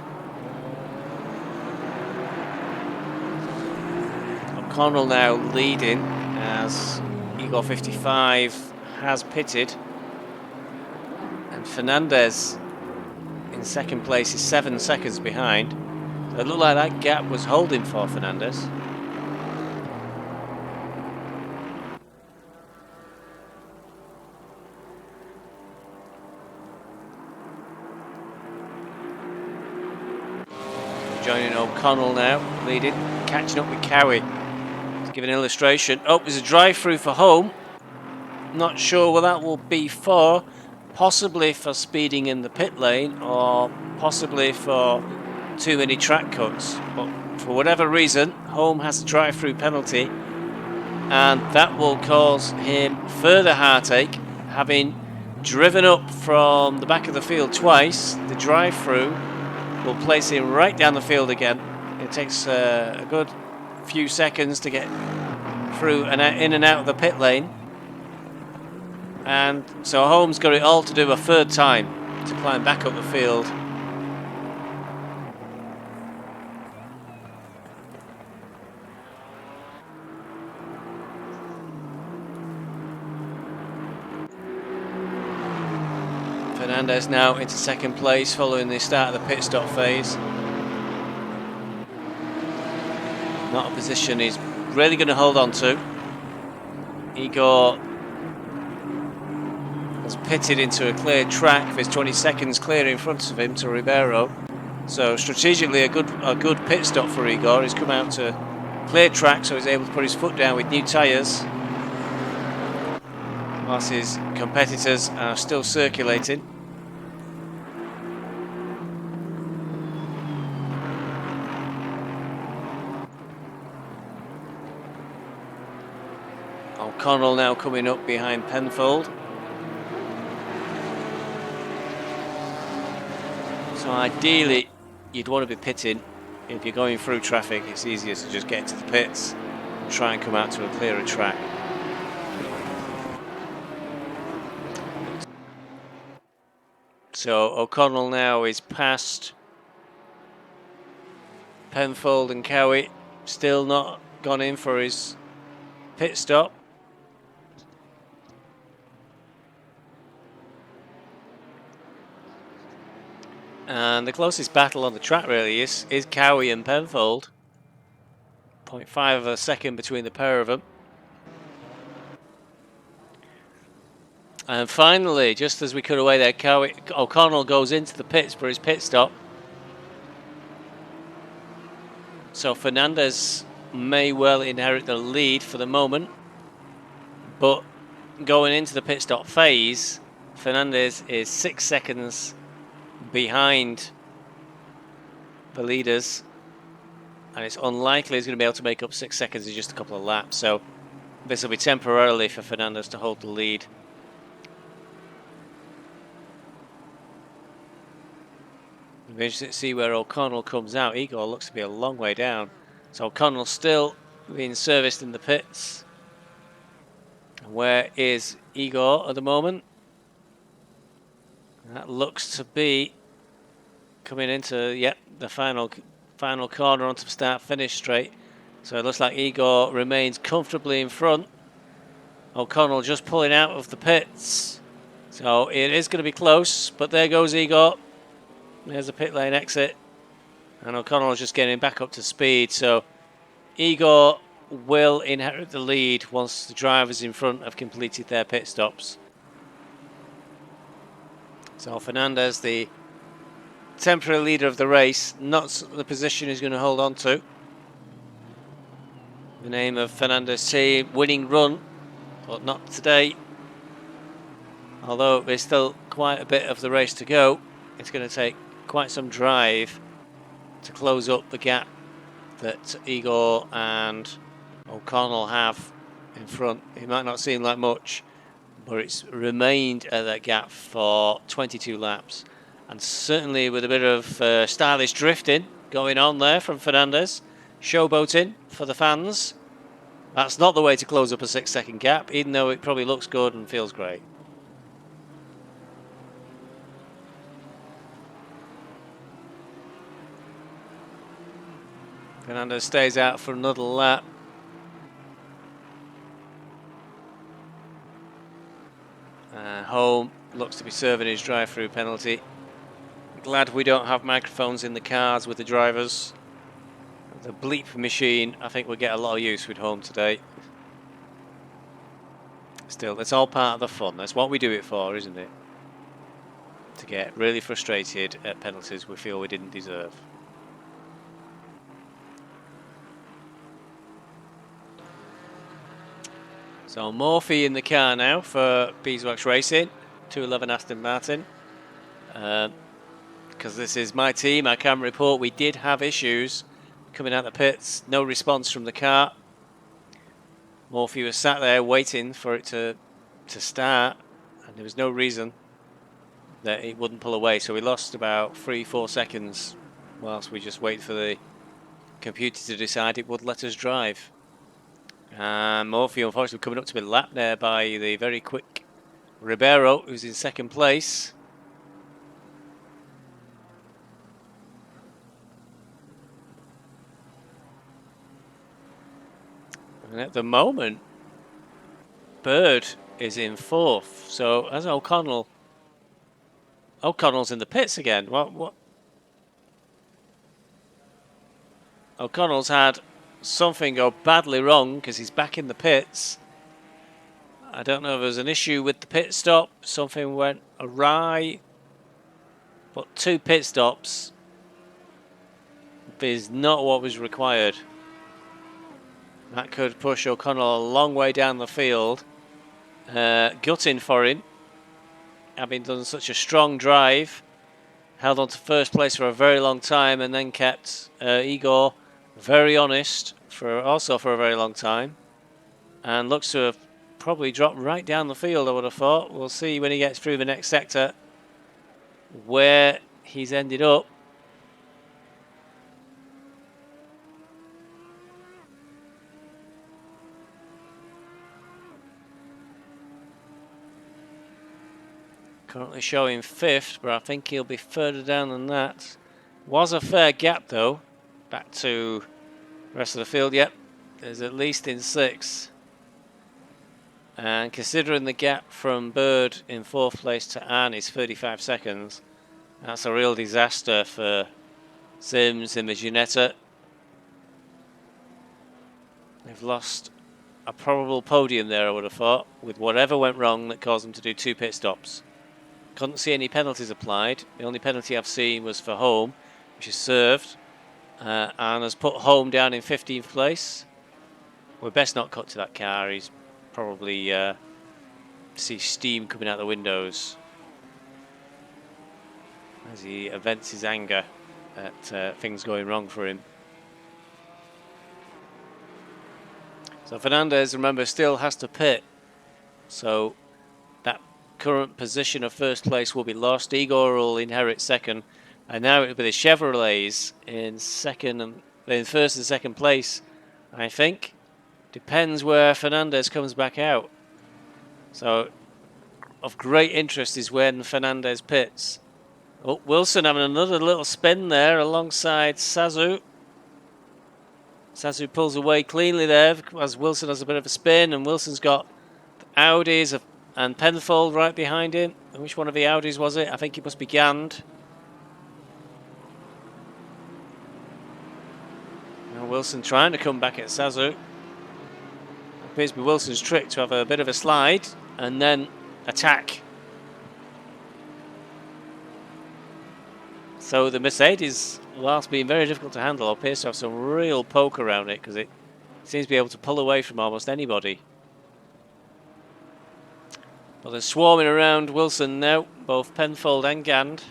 O'Connell now leading as Igor 55 has pitted, and Fernandez in second place is 7 seconds behind. So it looked like that gap was holding for Fernandez. Joining O'Connell now, leading, catching up with Cowie. To give an illustration. Oh, there's a drive-through for home. Not sure what that will be for. Possibly for speeding in the pit lane, or possibly for too many track cuts. But for whatever reason, home has a drive-through penalty, and that will cause him further heartache, having driven up from the back of the field twice. The drive-through will place him right down the field again. It takes a good few seconds to get through and in and out of the pit lane, and so Holmes got it all to do a third time to climb back up the field. Fernandez now into second place following the start of the pit stop phase. Not a position he's really going to hold on to. Igor has pitted into a clear track. There's 20 seconds clear in front of him to Ribeiro. So strategically a good pit stop for Igor. He's come out to clear track, so he's able to put his foot down with new tyres, whilst his competitors are still circulating. O'Connell now coming up behind Penfold. So ideally you'd want to be pitting. If you're going through traffic, it's easier to just get into the pits and try and come out to a clearer track. So O'Connell now is past Penfold and Cowie, still not gone in for his pit stop. And the closest battle on the track really is Cowie and Penfold. 0.5 of a second between the pair of them. And finally, just as we cut away there, O'Connell goes into the pits for his pit stop. So Fernandez may well inherit the lead for the moment, but going into the pit stop phase, Fernandez is 6 seconds behind the leaders, and it's unlikely he's going to be able to make up 6 seconds in just a couple of laps. So this will be temporarily for Fernandez to hold the lead It'll be interesting to see where O'Connell comes out. Igor looks to be a long way down. So O'Connell still being serviced in the pits. Where is Igor at the moment? That looks to be coming into, yep, the final corner onto the start-finish straight. So it looks like Igor remains comfortably in front. O'Connell just pulling out of the pits. So it is going to be close, but there goes Igor. There's a pit lane exit. And O'Connell is just getting back up to speed. So Igor will inherit the lead once the drivers in front have completed their pit stops. So Fernandez, the temporary leader of the race, not the position he's going to hold on to. The name of Fernandez' team, winning run, but not today. Although there's still quite a bit of the race to go, it's going to take quite some drive to close up the gap that Igor and O'Connell have in front. It might not seem like much, but it's remained at that gap for 22 laps. And certainly with a bit of stylish drifting going on there from Fernandez, showboating for the fans. That's not the way to close up a 6-second gap, even though it probably looks good and feels great. Fernandez stays out for another lap. Home looks to be serving his drive-through penalty. Glad we don't have microphones in the cars with the drivers. The bleep machine, I think we'll get a lot of use with Home today. Still, it's all part of the fun. That's what we do it for, isn't it? To get really frustrated at penalties we feel we didn't deserve. So Murphy in the car now for Beeswax Racing, 211 Aston Martin. Because this is my team, I can report we did have issues coming out the pits. No response from the car. Murphy was sat there waiting for it to start, and there was no reason that it wouldn't pull away. So we lost about 3-4 seconds whilst we just wait for the computer to decide it would let us drive. And Murphy unfortunately coming up to be lapped there by the very quick Ribeiro, who's in second place. And at the moment, Bird is in fourth. So as O'Connell's in the pits again. What? O'Connell's had something go badly wrong because he's back in the pits. I don't know if there was an issue with the pit stop. Something went awry. But 2 pit stops is not what was required. That could push O'Connell a long way down the field. Gutting for him, having done such a strong drive. Held on to first place for a very long time and then kept Igor very honest for a very long time. And looks to have probably dropped right down the field, I would have thought. We'll see when he gets through the next sector where he's ended up. Currently showing 5th, but I think he'll be further down than that. Was a fair gap though. Back to the rest of the field. Yep, there's at least in 6th. And considering the gap from Bird in 4th place to Anne is 35 seconds, that's a real disaster for Sims and the Ginetta. They've lost a probable podium there, I would have thought, with whatever went wrong that caused them to do 2 pit stops. Couldn't see any penalties applied. The only penalty I've seen was for Home, which is served, and has put Home down in 15th place. We're best not cut to that car. He's probably see steam coming out the windows as he vents his anger at things going wrong for him. So Fernandez, remember, still has to pit. So that current position of first place will be lost. Igor will inherit second. And now it'll be the Chevrolets in first and second place, I think. Depends where Fernandez comes back out. So, of great interest is when Fernandez pits. Oh, Wilson having another little spin there alongside Sazu. Sazu pulls away cleanly there as Wilson has a bit of a spin, and Wilson's got Audis and Penfold right behind him. Which one of the Audis was it? I think it must be Gand. Now Wilson trying to come back at Sazu. Appears to be Wilson's trick to have a bit of a slide and then attack. So the Mercedes, whilst being very difficult to handle, appears to have some real poke around it because it seems to be able to pull away from almost anybody. But they're swarming around Wilson now, both Penfold and Gand.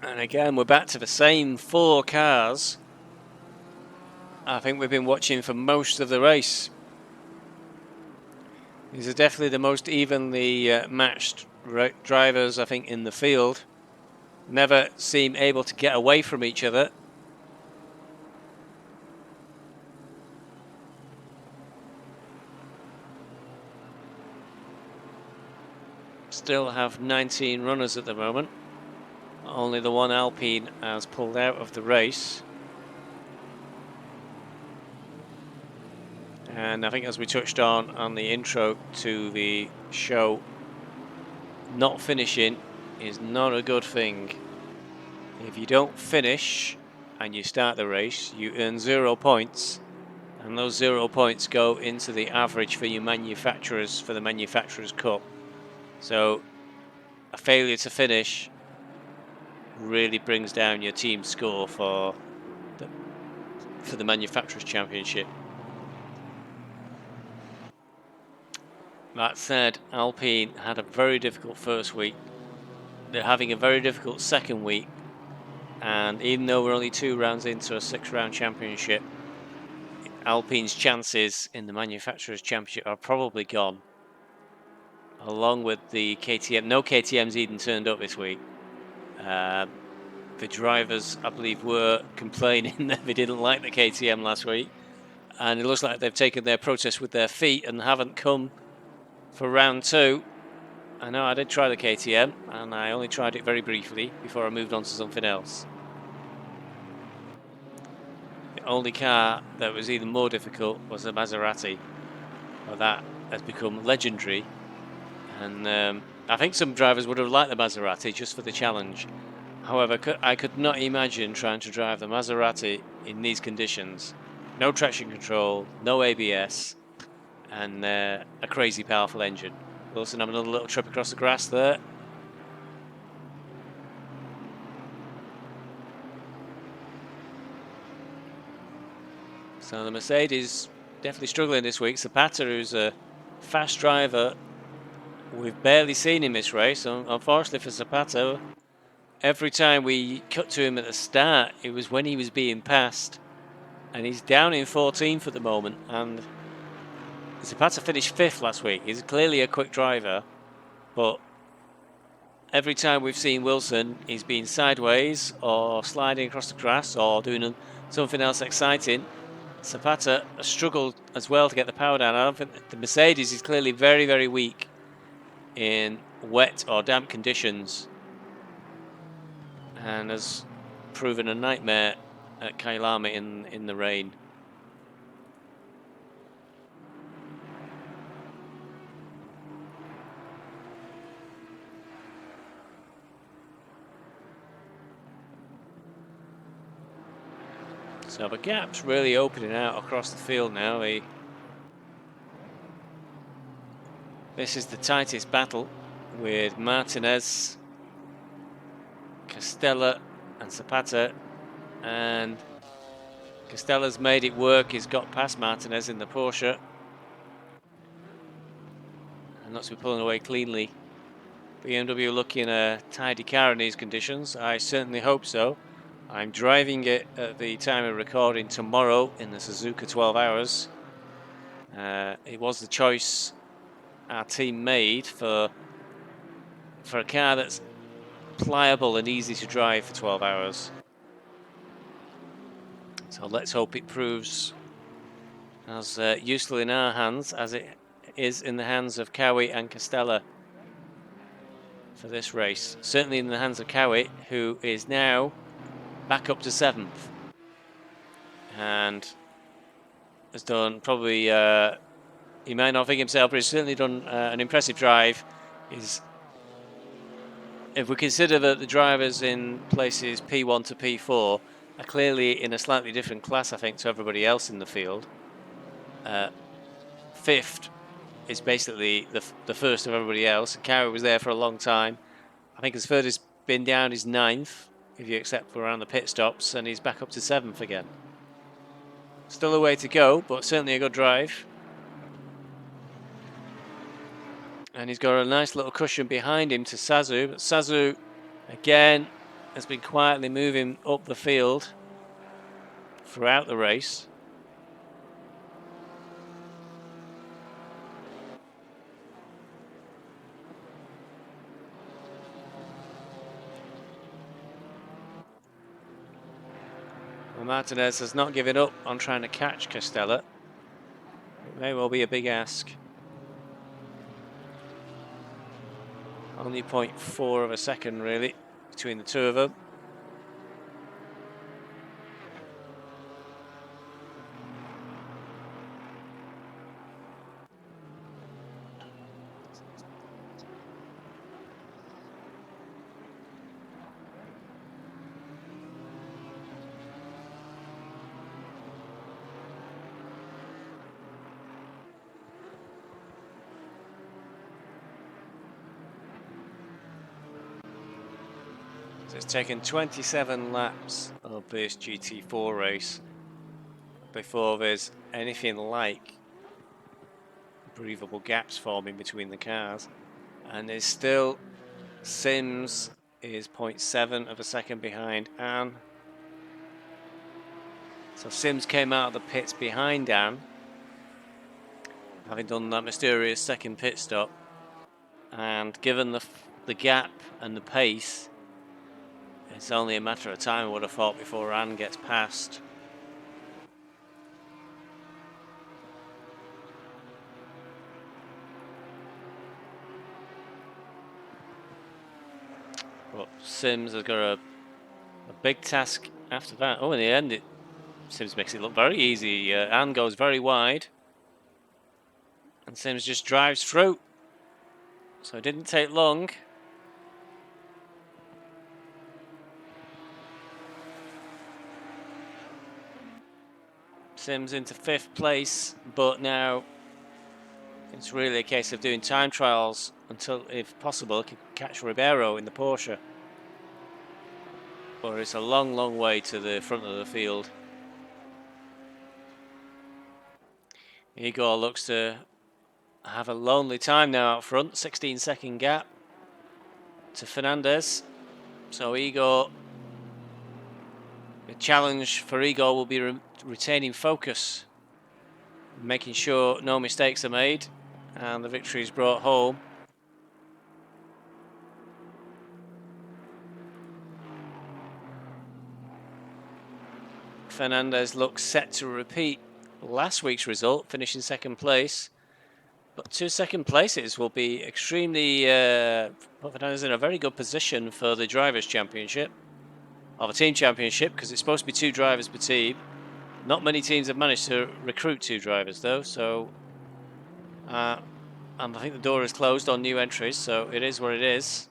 And again, we're back to the same 4 cars. I think we've been watching for most of the race. These are definitely the most evenly matched drivers, I think, in the field. Never seem able to get away from each other. Still have 19 runners at the moment. Only the one Alpine has pulled out of the race. And I think, as we touched on the intro to the show, not finishing is not a good thing. If you don't finish and you start the race, you earn 0 points, and those 0 points go into the average for your manufacturers, for the Manufacturers' Cup. So a failure to finish really brings down your team score for the Manufacturers' Championship. That said, Alpine had a very difficult first week. They're having a very difficult second week, and even though we're only 2 rounds into a 6-round championship, Alpine's chances in the Manufacturers' Championship are probably gone. Along with the KTM, no KTM's even turned up this week. The drivers, I believe, were complaining that they didn't like the KTM last week, and it looks like they've taken their protest with their feet and haven't come for round 2. I know I did try the KTM, and I only tried it very briefly before I moved on to something else. The only car that was even more difficult was the Maserati. Well, that has become legendary, and I think some drivers would have liked the Maserati just for the challenge. However, I could not imagine trying to drive the Maserati in these conditions. No traction control, no ABS, and a crazy powerful engine. Wilson having another little trip across the grass there. So the Mercedes definitely struggling this week. Zapata, who's a fast driver, we've barely seen him this race. Unfortunately for Zapata, every time we cut to him at the start, it was when he was being passed. And he's down in 14th at the moment. And Zapata finished 5th last week. He's clearly a quick driver. But every time we've seen Wilson, he's been sideways or sliding across the grass or doing something else exciting. Zapata has struggled as well to get the power down. I don't think the Mercedes is clearly very, very weak in wet or damp conditions, and has proven a nightmare at Kyalami in the rain. So the gap's really opening out across the field now. This is the tightest battle with Martinez, Castella and Zapata, and Castella's made it work. He's got past Martinez in the Porsche and looks to be pulling away cleanly. BMW looking a tidy car in these conditions. I certainly hope so. I'm driving it at the time of recording tomorrow in the Suzuka 12 Hours. It was the choice our team made for a car that's pliable and easy to drive for 12 hours. So let's hope it proves as useful in our hands as it is in the hands of Cowie and Castella for this race. Certainly in the hands of Cowie, who is now back up to 7th and has done probably, he might not think himself, but he's certainly done an impressive drive. If we consider that the drivers in places P1 to P4 are clearly in a slightly different class, I think, to everybody else in the field. 5th is basically the first of everybody else. Cowie was there for a long time. I think his furthest been down is 9th, if you accept for around the pit stops, and he's back up to 7th again. Still a way to go, but certainly a good drive. And he's got a nice little cushion behind him to Sazu. But Sazu, again, has been quietly moving up the field throughout the race. Well, Martinez has not given up on trying to catch Castella. It may well be a big ask. Only 0.4 of a second, really, between the two of them. So it's taken 27 laps of this GT4 race before there's anything like breathable gaps forming between the cars. And there's still, Sims is 0.7 of a second behind Anne. So Sims came out of the pits behind Anne, having done that mysterious second pit stop. And given the gap and the pace, it's only a matter of time, I would have thought, before Anne gets past. But Sims has got a big task after that. Oh, in the end, Sims makes it look very easy. Anne goes very wide, and Sims just drives through. So it didn't take long. Sims into 5th place, but now it's really a case of doing time trials until, if possible, can catch Ribeiro in the Porsche. But it's a long, long way to the front of the field. Igor looks to have a lonely time now out front. 16-second gap to Fernandez. So Igor, the challenge for Igor will be retaining focus, making sure no mistakes are made, and the victory is brought home. Fernandez looks set to repeat last week's result, finishing 2nd place. But 2 second places will be extremely, Fernandez in a very good position for the Drivers' Championship, or the Team Championship, because it's supposed to be 2 drivers per team. Not many teams have managed to recruit 2 drivers, though, so and I think the door is closed on new entries, so it is what it is.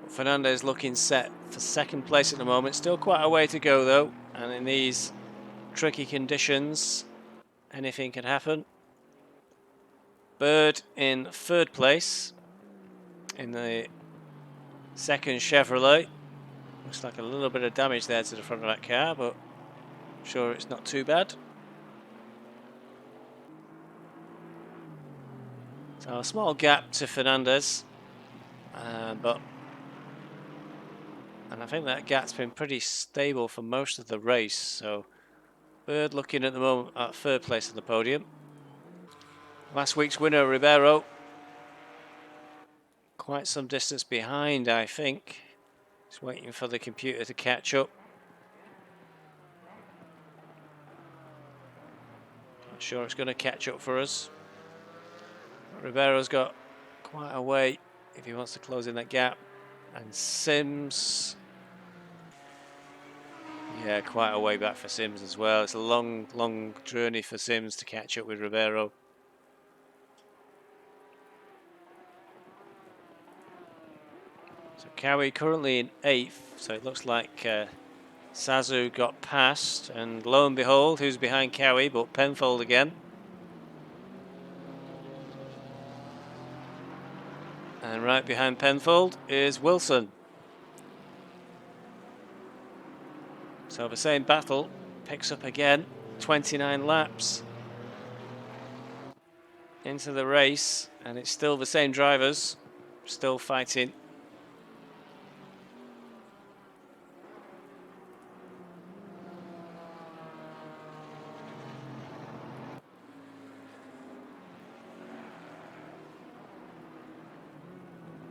Fernandez looking set for 2nd place at the moment. Still quite a way to go, though, and in these tricky conditions, anything can happen. Bird in 3rd place in the 2nd Chevrolet. Looks like a little bit of damage there to the front of that car, but I'm sure it's not too bad. So a small gap to Fernandez, but And I think that gap's been pretty stable for most of the race. So Bird looking at the moment at third place on the podium. Last week's winner, Ribeiro, quite some distance behind, I think. Just waiting for the computer to catch up. Not sure it's going to catch up for us. Ribeiro's got quite a way if he wants to close in that gap. And Sims, yeah, quite a way back for Sims as well. It's a long journey for Sims to catch up with Ribeiro. So Cowie currently in 8th, so it looks like Sazu got past, and lo and behold, who's behind Cowie but Penfold again. And right behind Penfold is Wilson. So the same battle picks up again, 29 laps into the race, and it's still the same drivers, still fighting.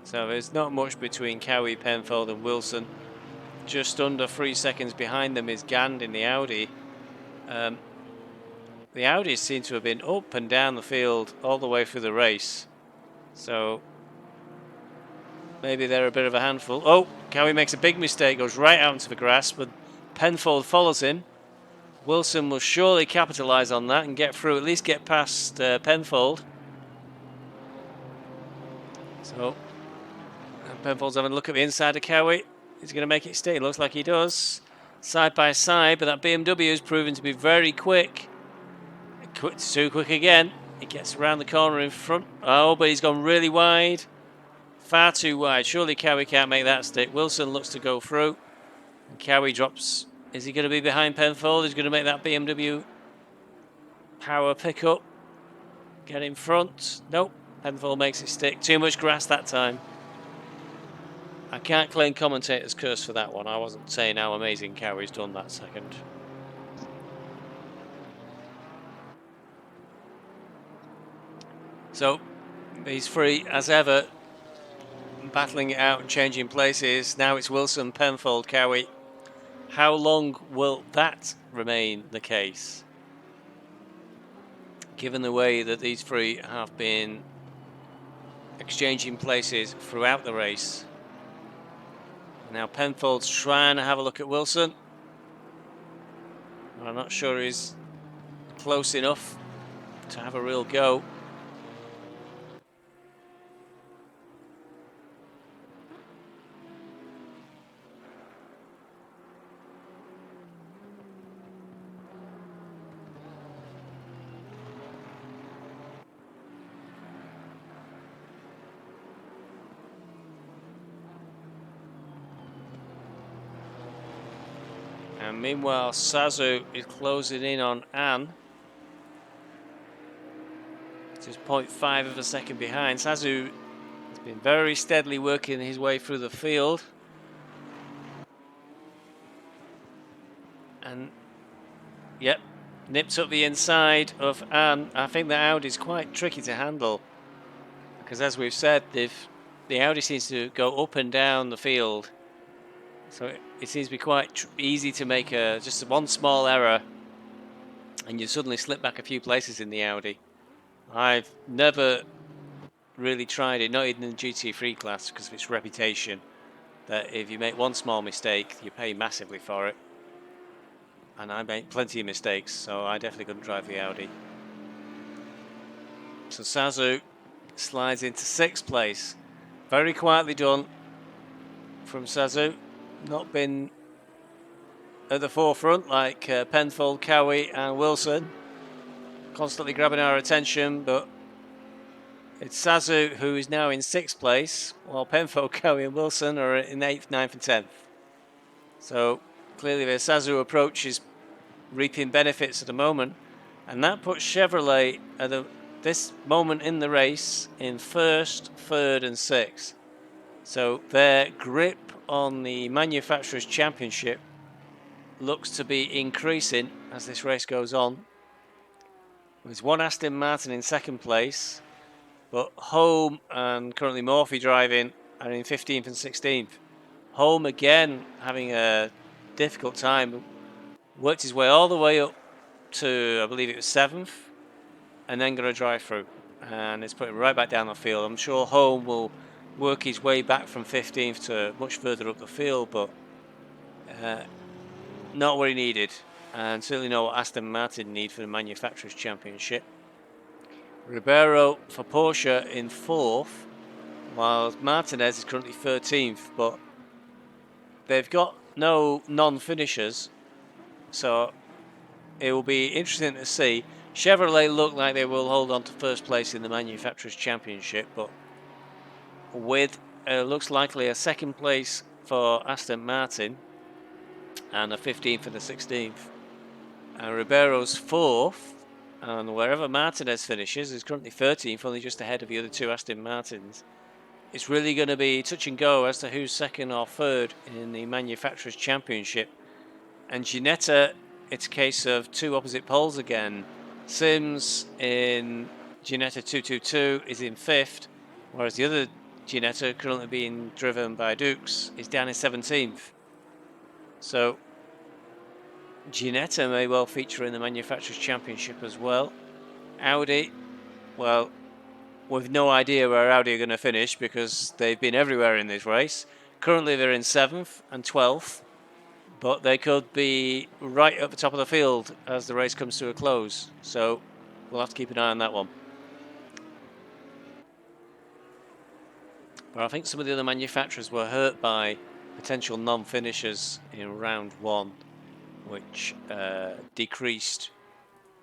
So there's not much between Cowie, Penfold and Wilson. Just under 3 seconds behind them is Gand in the Audi. The Audis seem to have been up and down the field all the way through the race. So maybe they're a bit of a handful. Oh, Cowie makes a big mistake, goes right out into the grass, but Penfold follows him. Wilson will surely capitalise on that and get through, at least get past Penfold. So Penfold's having a look at the inside of Cowie. He's going to make it stay. Looks like he does. Side by side, but that BMW is proven to be very quick. Too quick again. He gets around the corner in front. Oh, but he's gone really wide. Far too wide. Surely Cowie can't make that stick. Wilson looks to go through. And Cowie drops. Is he going to be behind Penfold? He's going to make that BMW power pick up. Get in front. Nope. Penfold makes it stick. Too much grass that time. I can't claim commentator's curse for that one. I wasn't saying how amazing Cowie's done that second. So, these three, as ever, battling it out and changing places. Now it's Wilson, Penfold, Cowie. How long will that remain the case? Given the way that these three have been exchanging places throughout the race. Now Penfold's trying to have a look at Wilson. I'm not sure he's close enough to have a real go. And meanwhile, Sazu is closing in on Anne. Just 0.5 of a second behind. Sazu has been very steadily working his way through the field. And, yep, nips up the inside of Anne. I think the Audi is quite tricky to handle. Because as we've said, the Audi seems to go up and down the field. So it seems to be quite easy to make just one small error and you suddenly slip back a few places in the Audi. I've never really tried it, not even in the GT3 class, because of its reputation, that if you make one small mistake, you pay massively for it. And I made plenty of mistakes, so I definitely couldn't drive the Audi. So Sazu slides into 6th place. Very quietly done from Sazu. Not been at the forefront like Penfold, Cowie and Wilson. Constantly grabbing our attention, but it's Sazu who is now in 6th place, while Penfold, Cowie and Wilson are in 8th, 9th and 10th. So clearly the Sazu approach is reaping benefits at the moment, and that puts Chevrolet at this moment in the race in 1st, 3rd and 6th. So their grip on the Manufacturers' Championship looks to be increasing as this race goes on. There's one Aston Martin in second place, but Home and currently Morphy driving are in 15th and 16th. Home again having a difficult time, worked his way all the way up to, I believe it was 7th, and then going to drive through. And it's putting right back down the field. I'm sure Home will work his way back from 15th to much further up the field, but not what he needed, and certainly not what Aston Martin need for the Manufacturers' Championship. Ribeiro for Porsche in 4th, while Martinez is currently 13th, but they've got no non-finishers, so it will be interesting to see. Chevrolet look like they will hold on to first place in the Manufacturers' Championship, but with looks likely a second place for Aston Martin and a 15th and a 16th. And Ribeiro's 4th, and wherever Martinez finishes is currently 13th, only just ahead of the other two Aston Martins. It's really going to be touch and go as to who's second or third in the Manufacturers' Championship. And Ginetta, it's a case of two opposite poles again. Sims in Ginetta 222 is in 5th, whereas the other Ginetta, currently being driven by Dukes, is down in 17th. So Ginetta may well feature in the Manufacturers' Championship as well. Audi, well, we've no idea where Audi are going to finish because they've been everywhere in this race. Currently they're in 7th and 12th, but they could be right at the top of the field as the race comes to a close. So we'll have to keep an eye on that one. But I think some of the other manufacturers were hurt by potential non-finishers in round 1, which decreased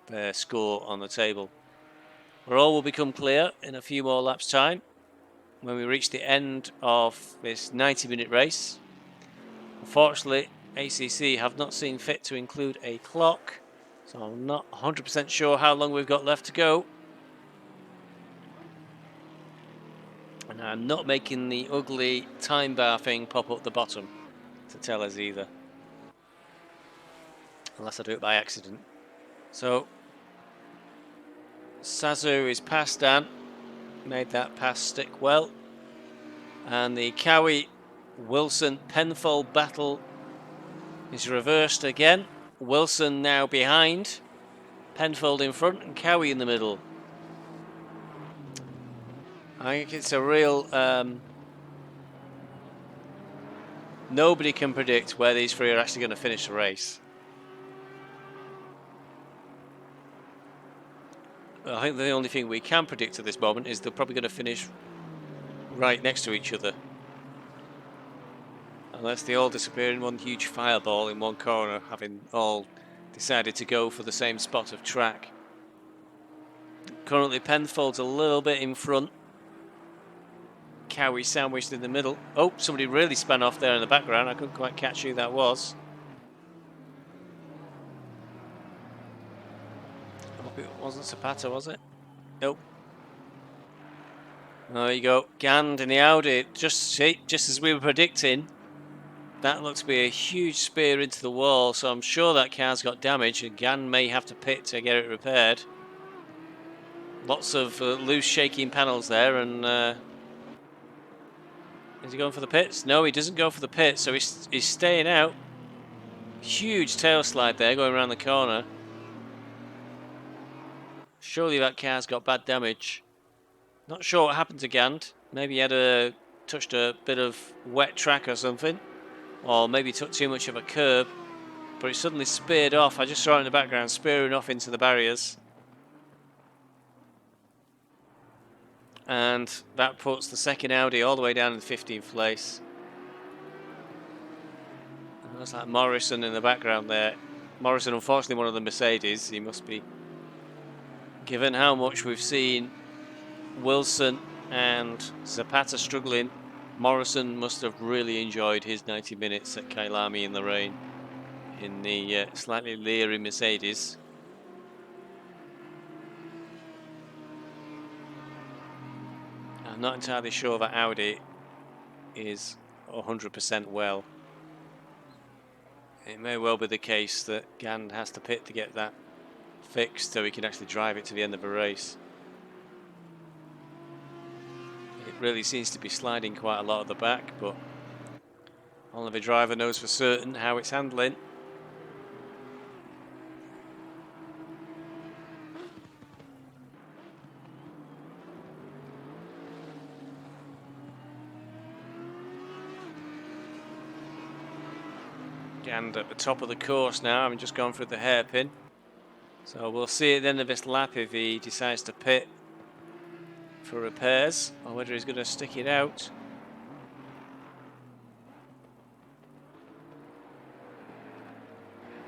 their score on the table. Where all will become clear in a few more laps' time when we reach the end of this 90-minute race. Unfortunately, ACC have not seen fit to include a clock, so I'm not 100% sure how long we've got left to go. And I'm not making the ugly time bar thing pop up the bottom to tell us either, unless I do it by accident. So Sazu is past Dan, made that pass stick well, and the Cowie Wilson Penfold battle is reversed again. Wilson now behind, Penfold in front, and Cowie in the middle. I think it's a real nobody can predict where these three are actually going to finish the race. I think the only thing we can predict at this moment is they're probably going to finish right next to each other, unless they all disappear in one huge fireball in one corner, having all decided to go for the same spot of track. Currently Penfold's a little bit in front, Cowie sandwiched in the middle. Oh, somebody really span off there in the background. I couldn't quite catch who that was. I hope it wasn't Zapata, was it? Nope. There you go. Gand in the Audi. Just as we were predicting, that looked to be a huge spear into the wall, so I'm sure that car's got damage and Gand may have to pit to get it repaired. Lots of loose shaking panels there, and is he going for the pits? No, he doesn't go for the pits, so he's staying out. Huge tail slide there going around the corner. Surely that car's got bad damage. Not sure what happened to Gand. Maybe he had touched a bit of wet track or something, or maybe took too much of a curb, but it suddenly speared off. I just saw it in the background, spearing off into the barriers. And that puts the second Audi all the way down in 15th place. And looks like Morrison in the background there. Morrison, unfortunately, one of the Mercedes. He must be, given how much we've seen Wilson and Zapata struggling, Morrison must have really enjoyed his 90 minutes at Kyalami in the rain in the slightly leery Mercedes. I'm not entirely sure that Audi is 100% well. It may well be the case that Gand has to pit to get that fixed so he can actually drive it to the end of a race. It really seems to be sliding quite a lot at the back, but only the driver knows for certain how it's handling. Gand at the top of the course now. I'm just going through the hairpin. So we'll see at the end of this lap if he decides to pit for repairs or whether he's going to stick it out.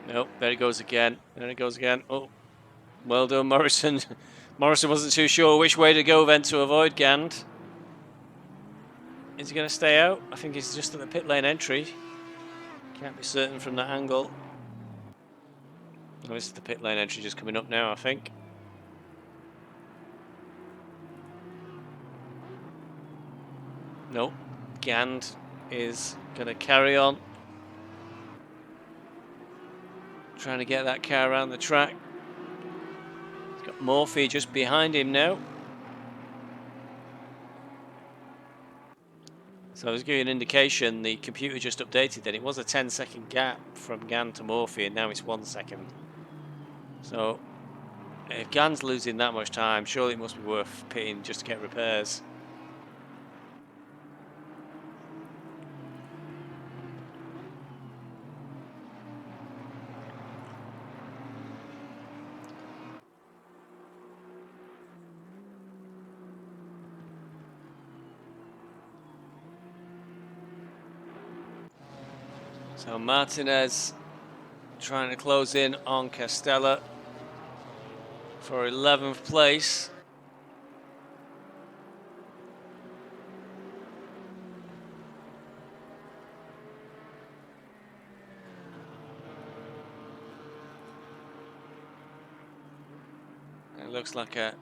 Nope, there it goes again. There it goes again. Oh, well done, Morrison. Morrison wasn't too sure which way to go then to avoid Gand. Is he going to stay out? I think he's just at the pit lane entry. Can't be certain from that angle. Oh, this is the pit lane entry just coming up now, I think. Nope. Gand is going to carry on. Trying to get that car around the track. He's got Morphy just behind him now. So I was giving an indication, the computer just updated that it was a 10-second gap from Gand to Morphy, and now it's 1 second. So if Gand's losing that much time, surely it must be worth pitting just to get repairs. So Martinez trying to close in on Castella for 11th place. It looks like a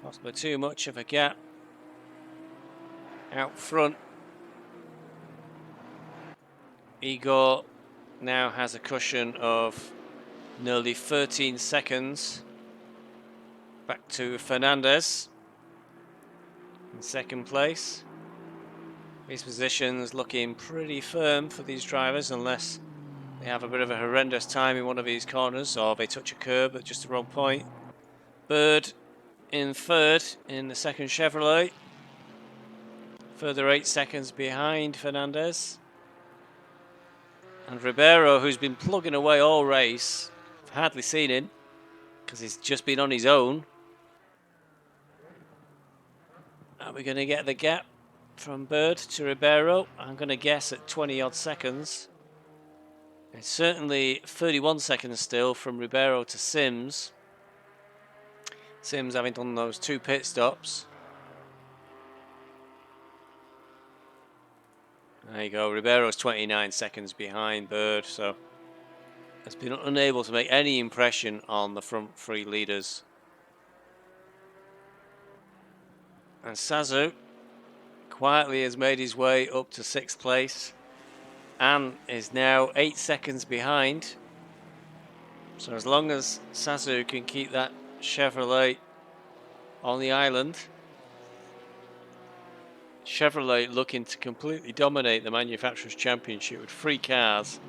possibly too much of a gap out front. Igor now has a cushion of nearly 13 seconds. Back to Fernandez in second place. These positions looking pretty firm for these drivers unless they have a bit of a horrendous time in one of these corners or they touch a curb at just the wrong point. Bird in third in the second Chevrolet. Further 8 seconds behind Fernandez. And Ribeiro, who's been plugging away all race, I've hardly seen him because he's just been on his own. Are we going to get the gap from Bird to Ribeiro? I'm going to guess at 20 odd seconds. It's certainly 31 seconds still from Ribeiro to Sims. Sims having done those 2 pit stops. There you go, Ribeiro's 29 seconds behind Bird, so has been unable to make any impression on the front 3 leaders. And Sazu quietly has made his way up to 6th place and is now 8 seconds behind. So as long as Sazu can keep that Chevrolet on the island, Chevrolet looking to completely dominate the Manufacturers' Championship with 3 cars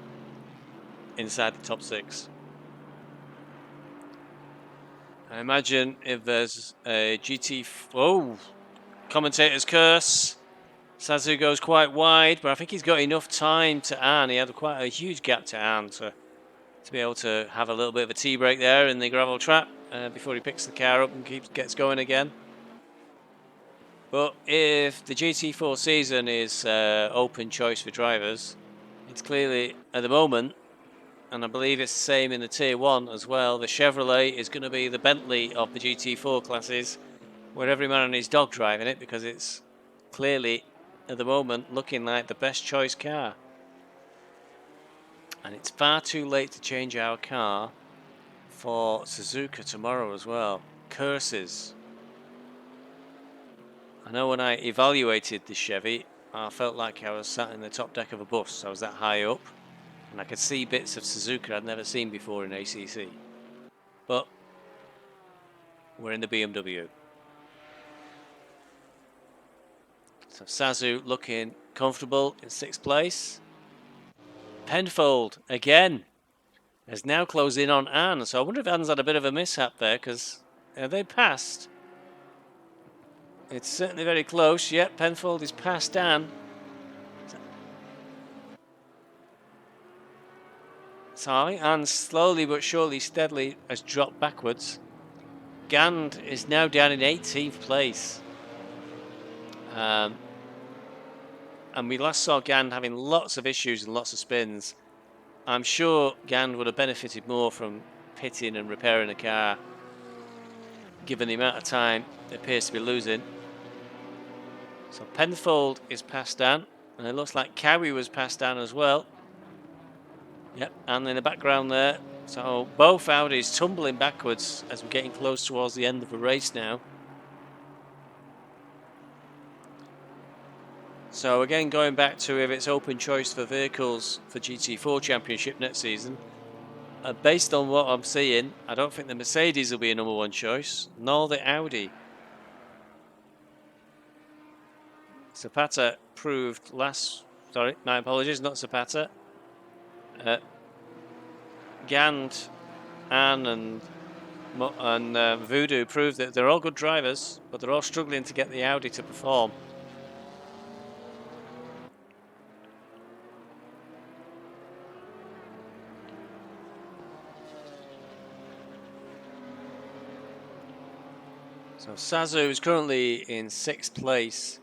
inside the top 6. I imagine if there's a commentator's curse. Sazu goes quite wide, but I think he's got enough time to Anne. He had quite a huge gap to Anne to be able to have a little bit of a tea break there in the gravel trap before he picks the car up and gets going again. But if the GT4 season is open choice for drivers, it's clearly, at the moment, and I believe it's the same in the Tier 1 as well, the Chevrolet is going to be the Bentley of the GT4 classes, where every man and his dog driving it, because it's clearly, at the moment, looking like the best choice car. And it's far too late to change our car for Suzuka tomorrow as well. Curses. I know when I evaluated the Chevy, I felt like I was sat in the top deck of a bus. I was that high up, and I could see bits of Suzuka I'd never seen before in ACC. But we're in the BMW. So Sazu looking comfortable in 6th place. Penfold again is now closed in on Anne. So I wonder if Anne's had a bit of a mishap there, because they passed. It's certainly very close. Yep, Penfold is past Anne. So Anne slowly but surely, steadily has dropped backwards. Gand is now down in 18th place. And we last saw Gand having lots of issues and lots of spins. I'm sure Gand would have benefited more from pitting and repairing a car, given the amount of time it appears to be losing. So Penfold is past Dan, and it looks like Cowie was past Dan as well. Yep, and in the background there. So both Audis tumbling backwards as we're getting close towards the end of the race now. So again, going back to if it's open choice for vehicles for GT4 Championship next season, based on what I'm seeing, I don't think the Mercedes will be a number 1 choice, nor the Audi. Zapata proved sorry, my apologies, not Zapata. Gand, Anne and Voodoo proved that they're all good drivers, but they're all struggling to get the Audi to perform. So Sazu is currently in 6th place.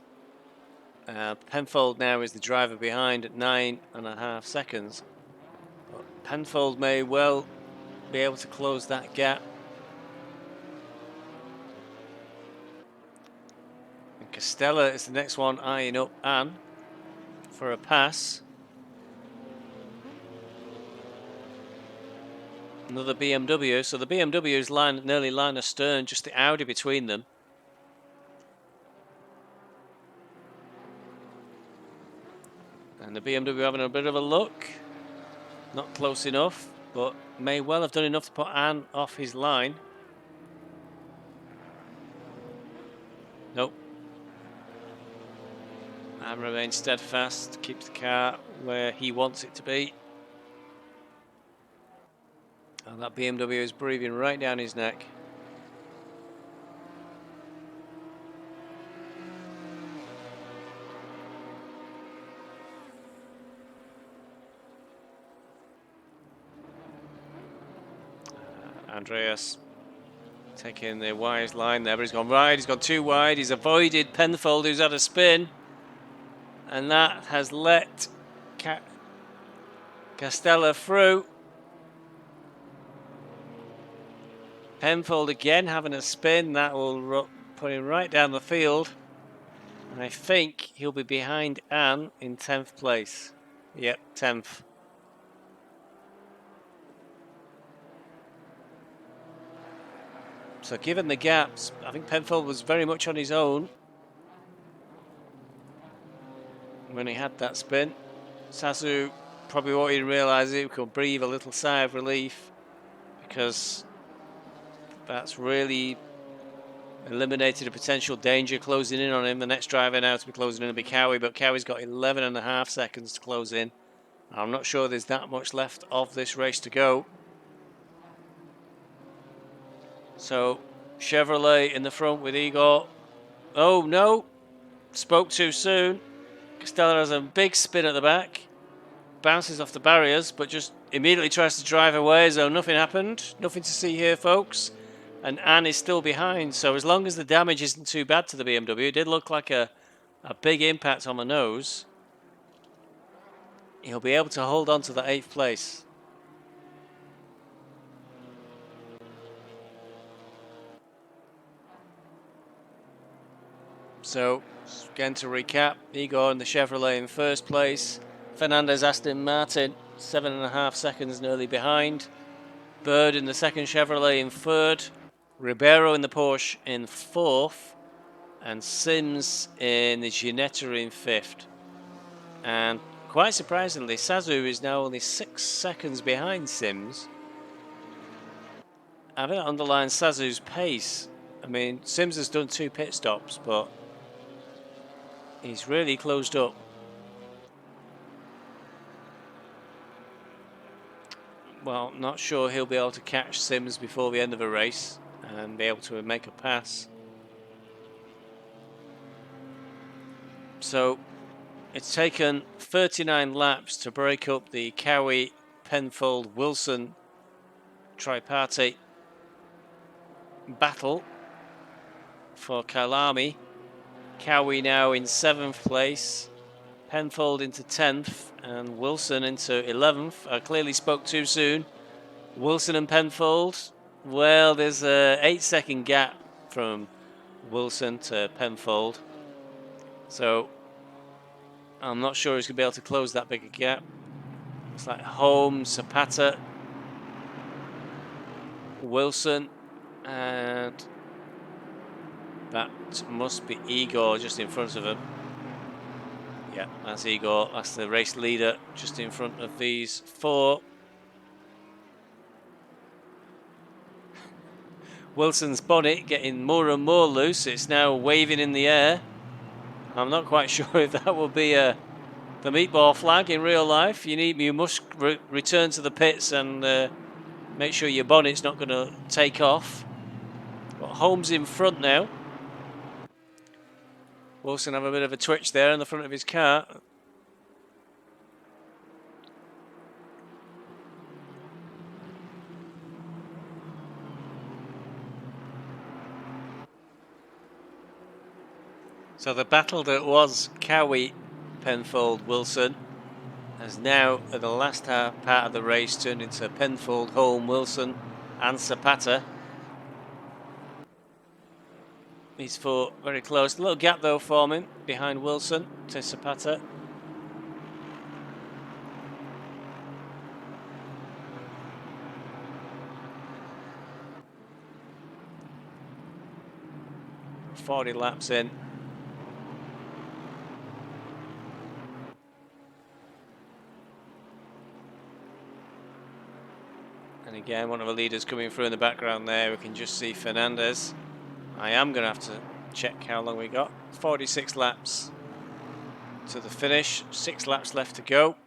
Penfold now is the driver behind at 9.5 seconds. But Penfold may well be able to close that gap. And Castella is the next one eyeing up Anne for a pass. Another BMW, so the BMW is nearly line astern, just the Audi between them. And the BMW having a bit of a look. Not close enough, but may well have done enough to put Anne off his line. Nope. Anne remains steadfast, keeps the car where he wants it to be. And that BMW is breathing right down his neck. Andreas taking the wise line there, but he's gone wide, he's gone too wide, he's avoided Penfold, who's had a spin, and that has let Castella through. Penfold again having a spin, that will put him right down the field, and I think he'll be behind Anne in 10th place. Yep, 10th. So given the gaps, I think Penfold was very much on his own when he had that spin. Sasu probably what he didn't realise, he could breathe a little sigh of relief, because that's really eliminated a potential danger closing in on him. The next driver now to be closing in will be Cowie, but Cowie's got 11.5 seconds to close in. I'm not sure there's that much left of this race to go. So Chevrolet in the front with Igor. Oh no, spoke too soon. Castella has a big spin at the back, bounces off the barriers, but just immediately tries to drive away as though nothing happened. Nothing to see here, folks. And Anne is still behind, so as long as the damage isn't too bad to the BMW, it did look like a big impact on the nose, he'll be able to hold on to the 8th place. So, again to recap, Igor and the Chevrolet in 1st place, Fernandez Aston Martin 7.5 seconds nearly behind, Bird in the 2nd Chevrolet in 3rd, Ribeiro in the Porsche in 4th, and Sims in the Ginetta in 5th. And quite surprisingly, Sazu is now only 6 seconds behind Sims. I think that underlines Sazu's pace. I mean, Sims has done 2 pit stops, but he's really closed up. Well, not sure he'll be able to catch Sims before the end of a race and be able to make a pass. So it's taken 39 laps to break up the Cowie, Penfold, Wilson tripartite battle for Kyalami. Cowie now in 7th place, Penfold into 10th, and Wilson into 11th. I clearly spoke too soon. Wilson and Penfold, well, there's a 8-second gap from Wilson to Penfold. So I'm not sure he's going to be able to close that big a gap. It's like Holmes, Zapata, Wilson, and that must be Igor just in front of him. Yeah, that's Igor. That's the race leader just in front of these 4. Wilson's bonnet getting more and more loose. It's now waving in the air. I'm not quite sure if that will be the meatball flag in real life. You must return to the pits and make sure your bonnet's not going to take off. Got Holmes in front now. Wilson have a bit of a twitch there in the front of his car. So the battle that was Cowie, Penfold, Wilson has now, at the last part of the race, turned into Penfold, Holm, Wilson and Zapata. These 4 very close. A little gap though forming behind Wilson to Zapata. .40 laps in. And again, one of the leaders coming through in the background there. We can just see Fernandez. I am going to have to check how long we got. 46 laps to the finish. 6 laps left to go.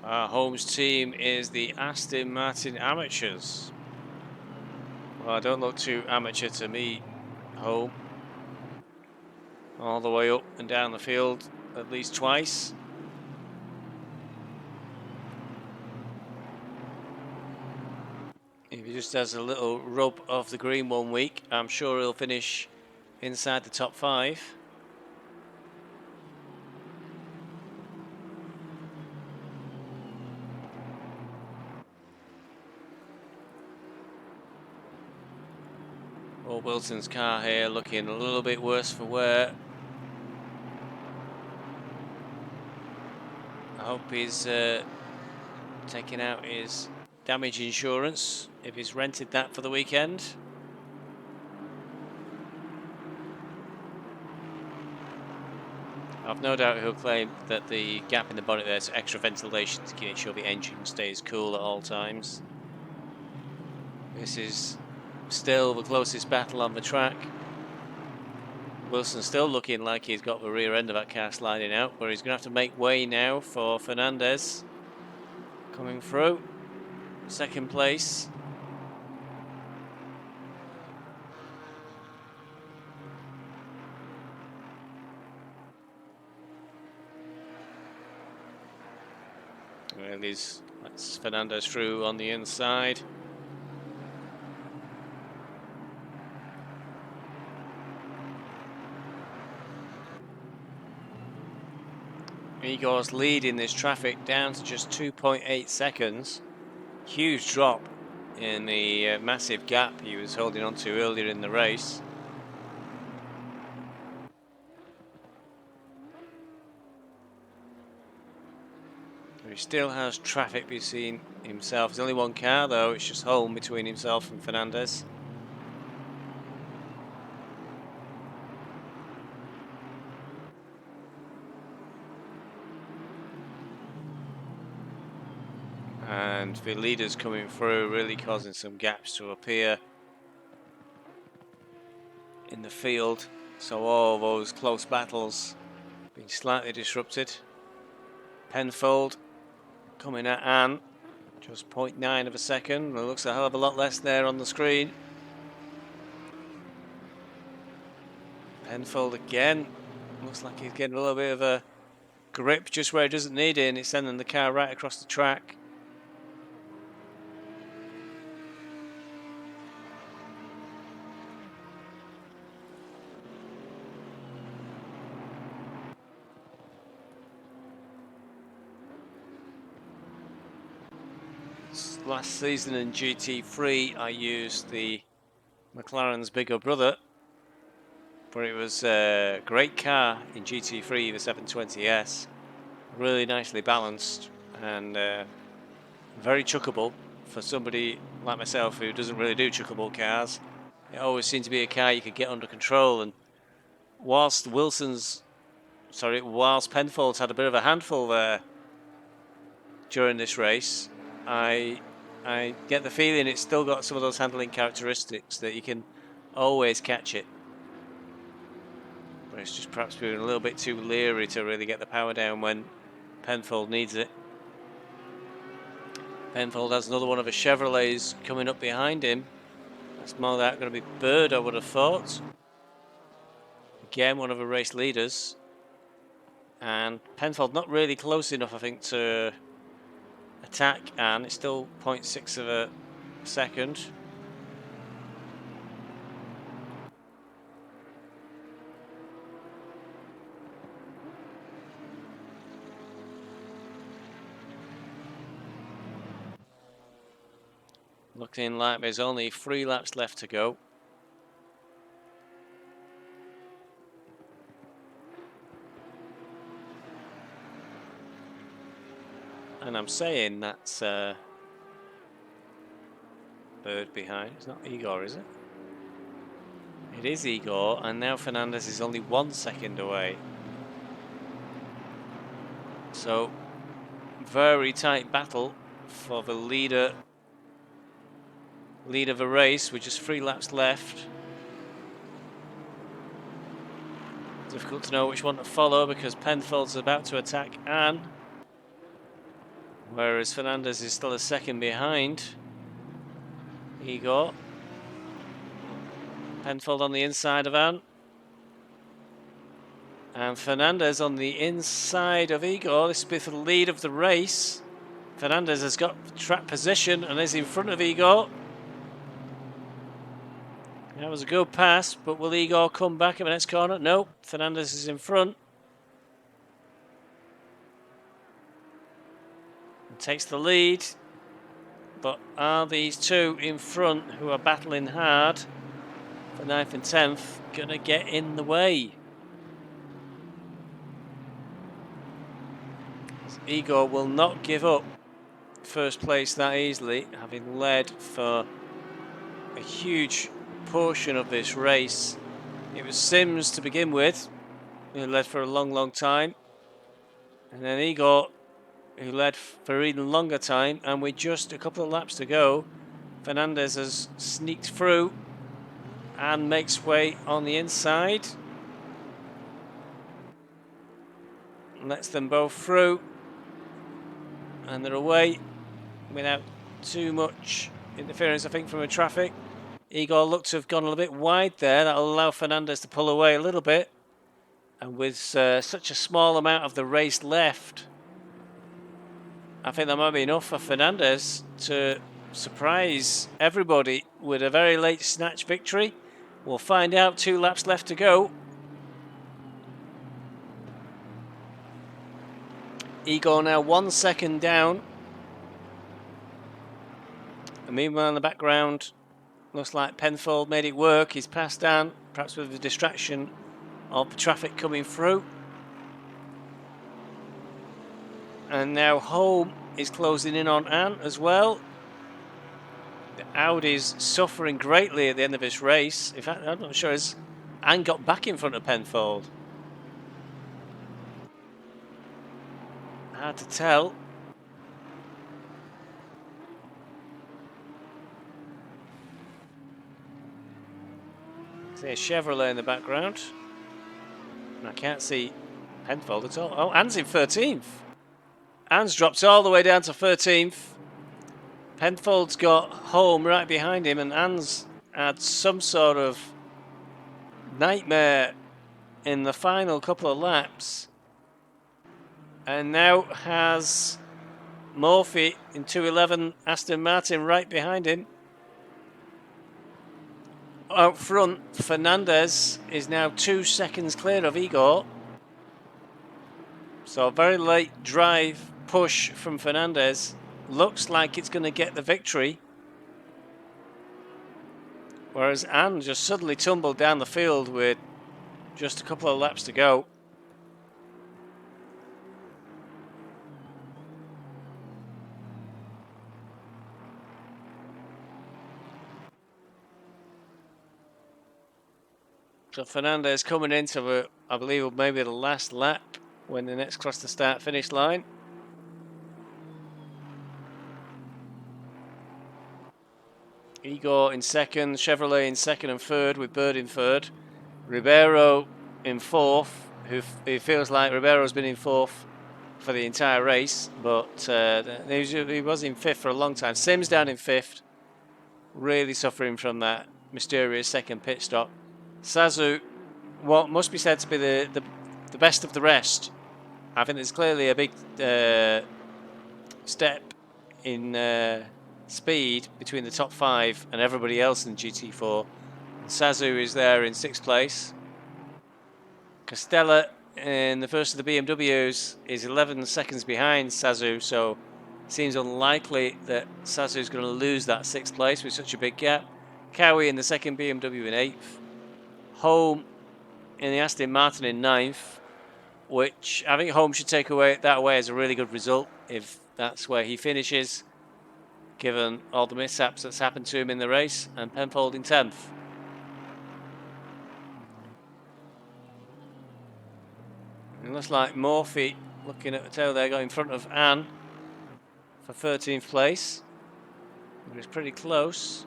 Our Holmes team is the Aston Martin Amateurs. Well, I don't look too amateur to me, Holm. All the way up and down the field at least twice. If he just has a little rub of the green one week, I'm sure he'll finish inside the top 5. Or Wilson's car here looking a little bit worse for wear. I hope he's taking out his damage insurance if he's rented that for the weekend. I've no doubt he'll claim that the gap in the bonnet there's extra ventilation to make sure the engine stays cool at all times. This is still the closest battle on the track. Wilson's still looking like he's got the rear end of that car sliding out, but he's going to have to make way now for Fernandez coming through. 2nd place. Well, that's Fernandez through on the inside. Igor's lead in this traffic down to just 2.8 seconds. Huge drop in the massive gap he was holding on to earlier in the race. He still has traffic between himself. There's only one car though, it's just home between himself and Fernandez. And the leaders coming through, really causing some gaps to appear in the field. So all those close battles being slightly disrupted. Penfold coming at Anne, just 0.9 of a second. It looks a hell of a lot less there on the screen. Penfold again, looks like he's getting a little bit of a grip just where he doesn't need it, and it's sending the car right across the track. Last season in GT3 I used the McLaren's bigger brother, but it was a great car in GT3, the 720S, really nicely balanced and very chuckable for somebody like myself who doesn't really do chuckable cars. It always seemed to be a car you could get under control, and whilst Penfold's had a bit of a handful there during this race, I get the feeling it's still got some of those handling characteristics that you can always catch it. But it's just perhaps being a little bit too leery to really get the power down when Penfold needs it. Penfold has another one of the Chevrolets coming up behind him. That's more that going to be Bird, I would have thought. Again, one of the race leaders. And Penfold not really close enough, I think, to attack, and it's still 0.6 of a second. Looking like there's only 3 laps left to go. And I'm saying that's Bird behind. It's not Igor, is it? It is Igor, and now Fernandez is only 1 second away. So, very tight battle for the leader of the race with just 3 laps left. Difficult to know which one to follow because Penfold's about to attack Anne, whereas Fernandez is still a second behind Igor. Penfold on the inside of Anne, and Fernandez on the inside of Igor. This will be for the lead of the race. Fernandez has got track position and is in front of Igor. That was a good pass, but will Igor come back in the next corner? No, Fernandez is in front. And takes the lead. But are these two in front who are battling hard for 9th and 10th going to get in the way? Igor will not give up first place that easily, having led for a huge portion of this race. It was Sims to begin with, who led for a long time, and then Igor, who led for an even longer time, and with just a couple of laps to go, Fernandez has sneaked through and makes way on the inside. Lets them both through, and they're away without too much interference, I think, from the traffic. Igor looked to have gone a little bit wide there. That'll allow Fernandez to pull away a little bit. And with such a small amount of the race left, I think that might be enough for Fernandez to surprise everybody with a very late snatch victory. We'll find out. 2 laps left to go. Igor now 1 second down. And meanwhile in the background, looks like Penfold made it work. He's passed down, perhaps with the distraction of the traffic coming through. And now Home is closing in on Anne as well. The Audi's suffering greatly at the end of this race. In fact, I'm not sure as Anne got back in front of Penfold. Hard to tell. See a Chevrolet in the background. And I can't see Penfold at all. Oh, Anne's in 13th. Anne's dropped all the way down to 13th. Penfold's got Home right behind him, and Anne's had some sort of nightmare in the final couple of laps. And now has Murphy in 211, Aston Martin right behind him. Out front, Fernandez is now 2 seconds clear of Igor. So a very late drive push from Fernandez. Looks like it's going to get the victory. Whereas Anne just suddenly tumbled down the field with just a couple of laps to go. So Fernandez coming into, I believe, maybe the last lap when they next cross the start-finish line. Igor in second, Chevrolet in second and third, with Bird in third. Ribeiro in fourth, who feels like Ribeiro's been in fourth for the entire race, but he was in fifth for a long time. Sims down in fifth, really suffering from that mysterious second pit stop. Sazu, what must be said to be the best of the rest. I think there's clearly a big step in speed between the top 5 and everybody else in GT4. Sazu is there in 6th place. Castella in the first of the BMWs is 11 seconds behind Sazu, so it seems unlikely that Sazu is going to lose that 6th place with such a big gap. Cowie in the second BMW in 8th. Home in the Aston Martin in 9th, which I think Home should take that away as a really good result if that's where he finishes, given all the mishaps that's happened to him in the race. And Penfold in 10th. It looks like Murphy, looking at the tail there, got in front of Anne for 13th place. It was pretty close.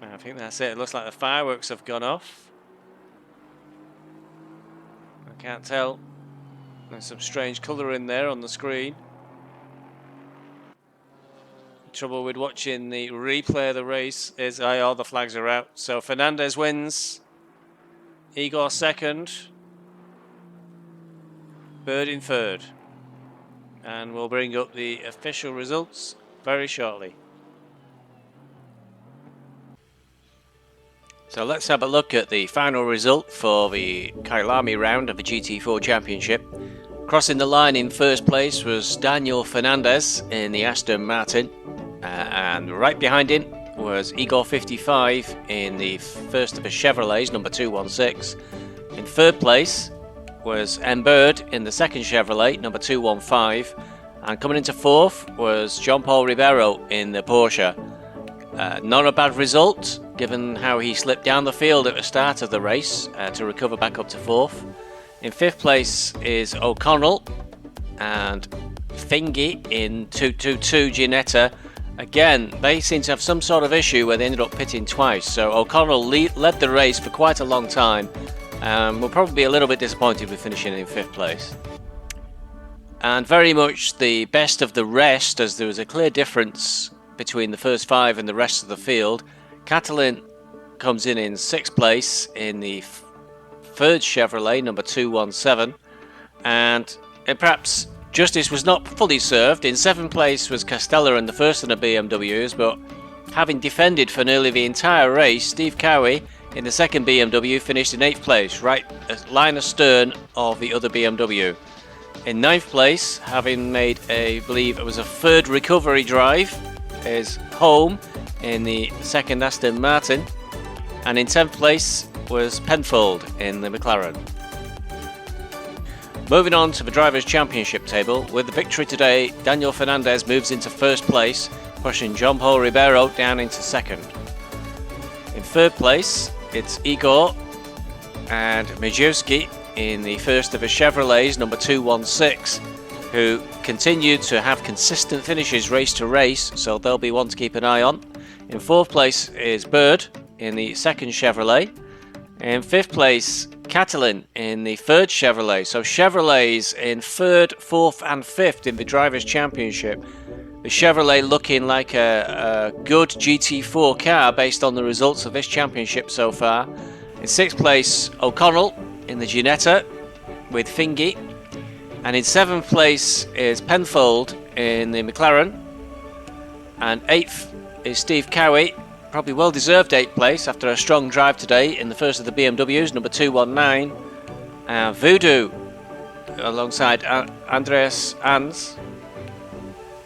I think that's it. It looks like the fireworks have gone off. I can't tell. There's some strange colour in there on the screen. The trouble with watching the replay of the race is all the flags are out. So Fernandez wins. Igor second. Bird in third. And we'll bring up the official results very shortly. So let's have a look at the final result for the Kyalami round of the GT4 Championship. Crossing the line in first place was Daniel Fernandez in the Aston Martin, and right behind him was Igor 55 in the first of the Chevrolets, number 216. In third place was M. Bird in the second Chevrolet, number 215, and coming into fourth was Jean-Paul Ribeiro in the Porsche. Not a bad result, given how he slipped down the field at the start of the race to recover back up to fourth. In fifth place is O'Connell and Thingy in 222 Ginetta. Again, they seem to have some sort of issue where they ended up pitting twice. So O'Connell led the race for quite a long time. We'll probably be a little bit disappointed with finishing in fifth place. And very much the best of the rest, as there was a clear difference between the first 5 and the rest of the field. Catalin comes in 6th place in the third Chevrolet, number 217. And perhaps justice was not fully served. In 7th place was Castella and the first of the BMWs, but having defended for nearly the entire race, Steve Cowie in the second BMW finished in 8th place, right line astern of the other BMW. In 9th place, having made I believe it was a third recovery drive, is home in the second Aston Martin. And in 10th place was Penfold in the McLaren. Moving on to the Drivers' Championship table, with the victory today, Daniel Fernandez moves into first place, pushing John Paul Ribeiro down into second. In third place, it's Igor and Majewski in the first of the Chevrolets, number 216, who continue to have consistent finishes race to race, so they'll be one to keep an eye on. In fourth place is Bird in the second Chevrolet. In fifth place, Catalin in the third Chevrolet. So Chevrolets in third, fourth and fifth in the Drivers' Championship. The Chevrolet looking like a good GT4 car based on the results of this championship so far. In sixth place, O'Connell in the Ginetta with Fingy. And in seventh place is Penfold in the McLaren. And eighth is Steve Cowie. Probably well-deserved 8th place after a strong drive today in the first of the BMWs, number 219. Voodoo, alongside Andreas Ans,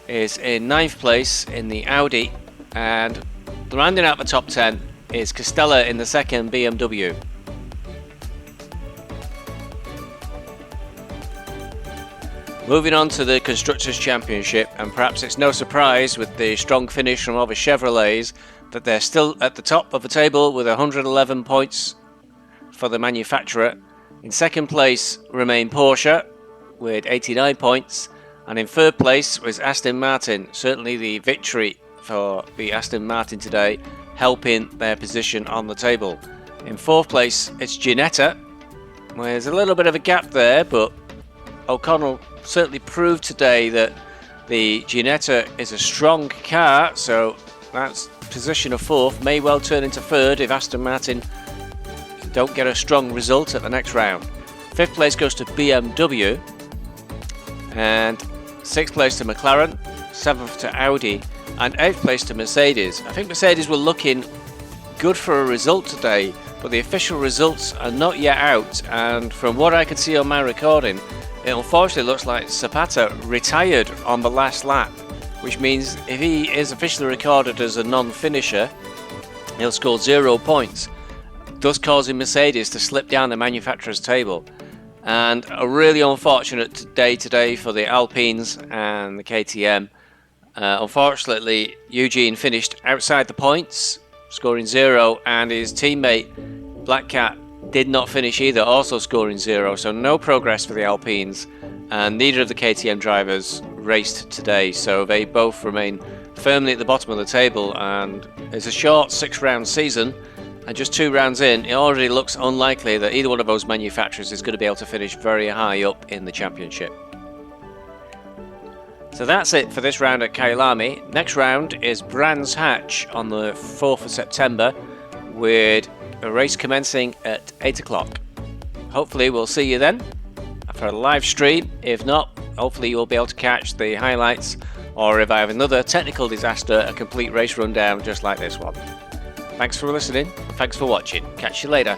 is in 9th place in the Audi. And rounding out the top 10 is Castella in the second BMW. Moving on to the Constructors' Championship, and perhaps it's no surprise with the strong finish from all the Chevrolets that they're still at the top of the table with 111 points for the manufacturer. In second place remain Porsche with 89 points, and in third place was Aston Martin. Certainly the victory for the Aston Martin today helping their position on the table. In fourth place it's Ginetta. There's a little bit of a gap there, but O'Connell certainly proved today that the Ginetta is a strong car, so that's position of fourth may well turn into third if Aston Martin don't get a strong result at the next round. Fifth place goes to BMW, and sixth place to McLaren, seventh to Audi, and eighth place to Mercedes. I think Mercedes were looking good for a result today, but the official results are not yet out, and from what I can see on my recording, it unfortunately looks like Zapata retired on the last lap, which means if he is officially recorded as a non-finisher, he'll score 0 points, thus causing Mercedes to slip down the manufacturer's table. And a really unfortunate day today for the Alpines and the KTM. Unfortunately, Eugene finished outside the points, scoring 0, and his teammate Black Cat did not finish either, also scoring 0, so no progress for the Alpines, and neither of the KTM drivers raced today, so they both remain firmly at the bottom of the table. And it's a short 6-round season, and just 2 rounds in, it already looks unlikely that either one of those manufacturers is going to be able to finish very high up in the championship. So that's it for this round at Kyalami. Next round is Brands Hatch on the 4th of September, with a race commencing at 8 o'clock. Hopefully we'll see you then for a live stream. If not, hopefully you'll be able to catch the highlights, or if I have another technical disaster, a complete race rundown just like this one. Thanks for listening, thanks for watching. Catch you later.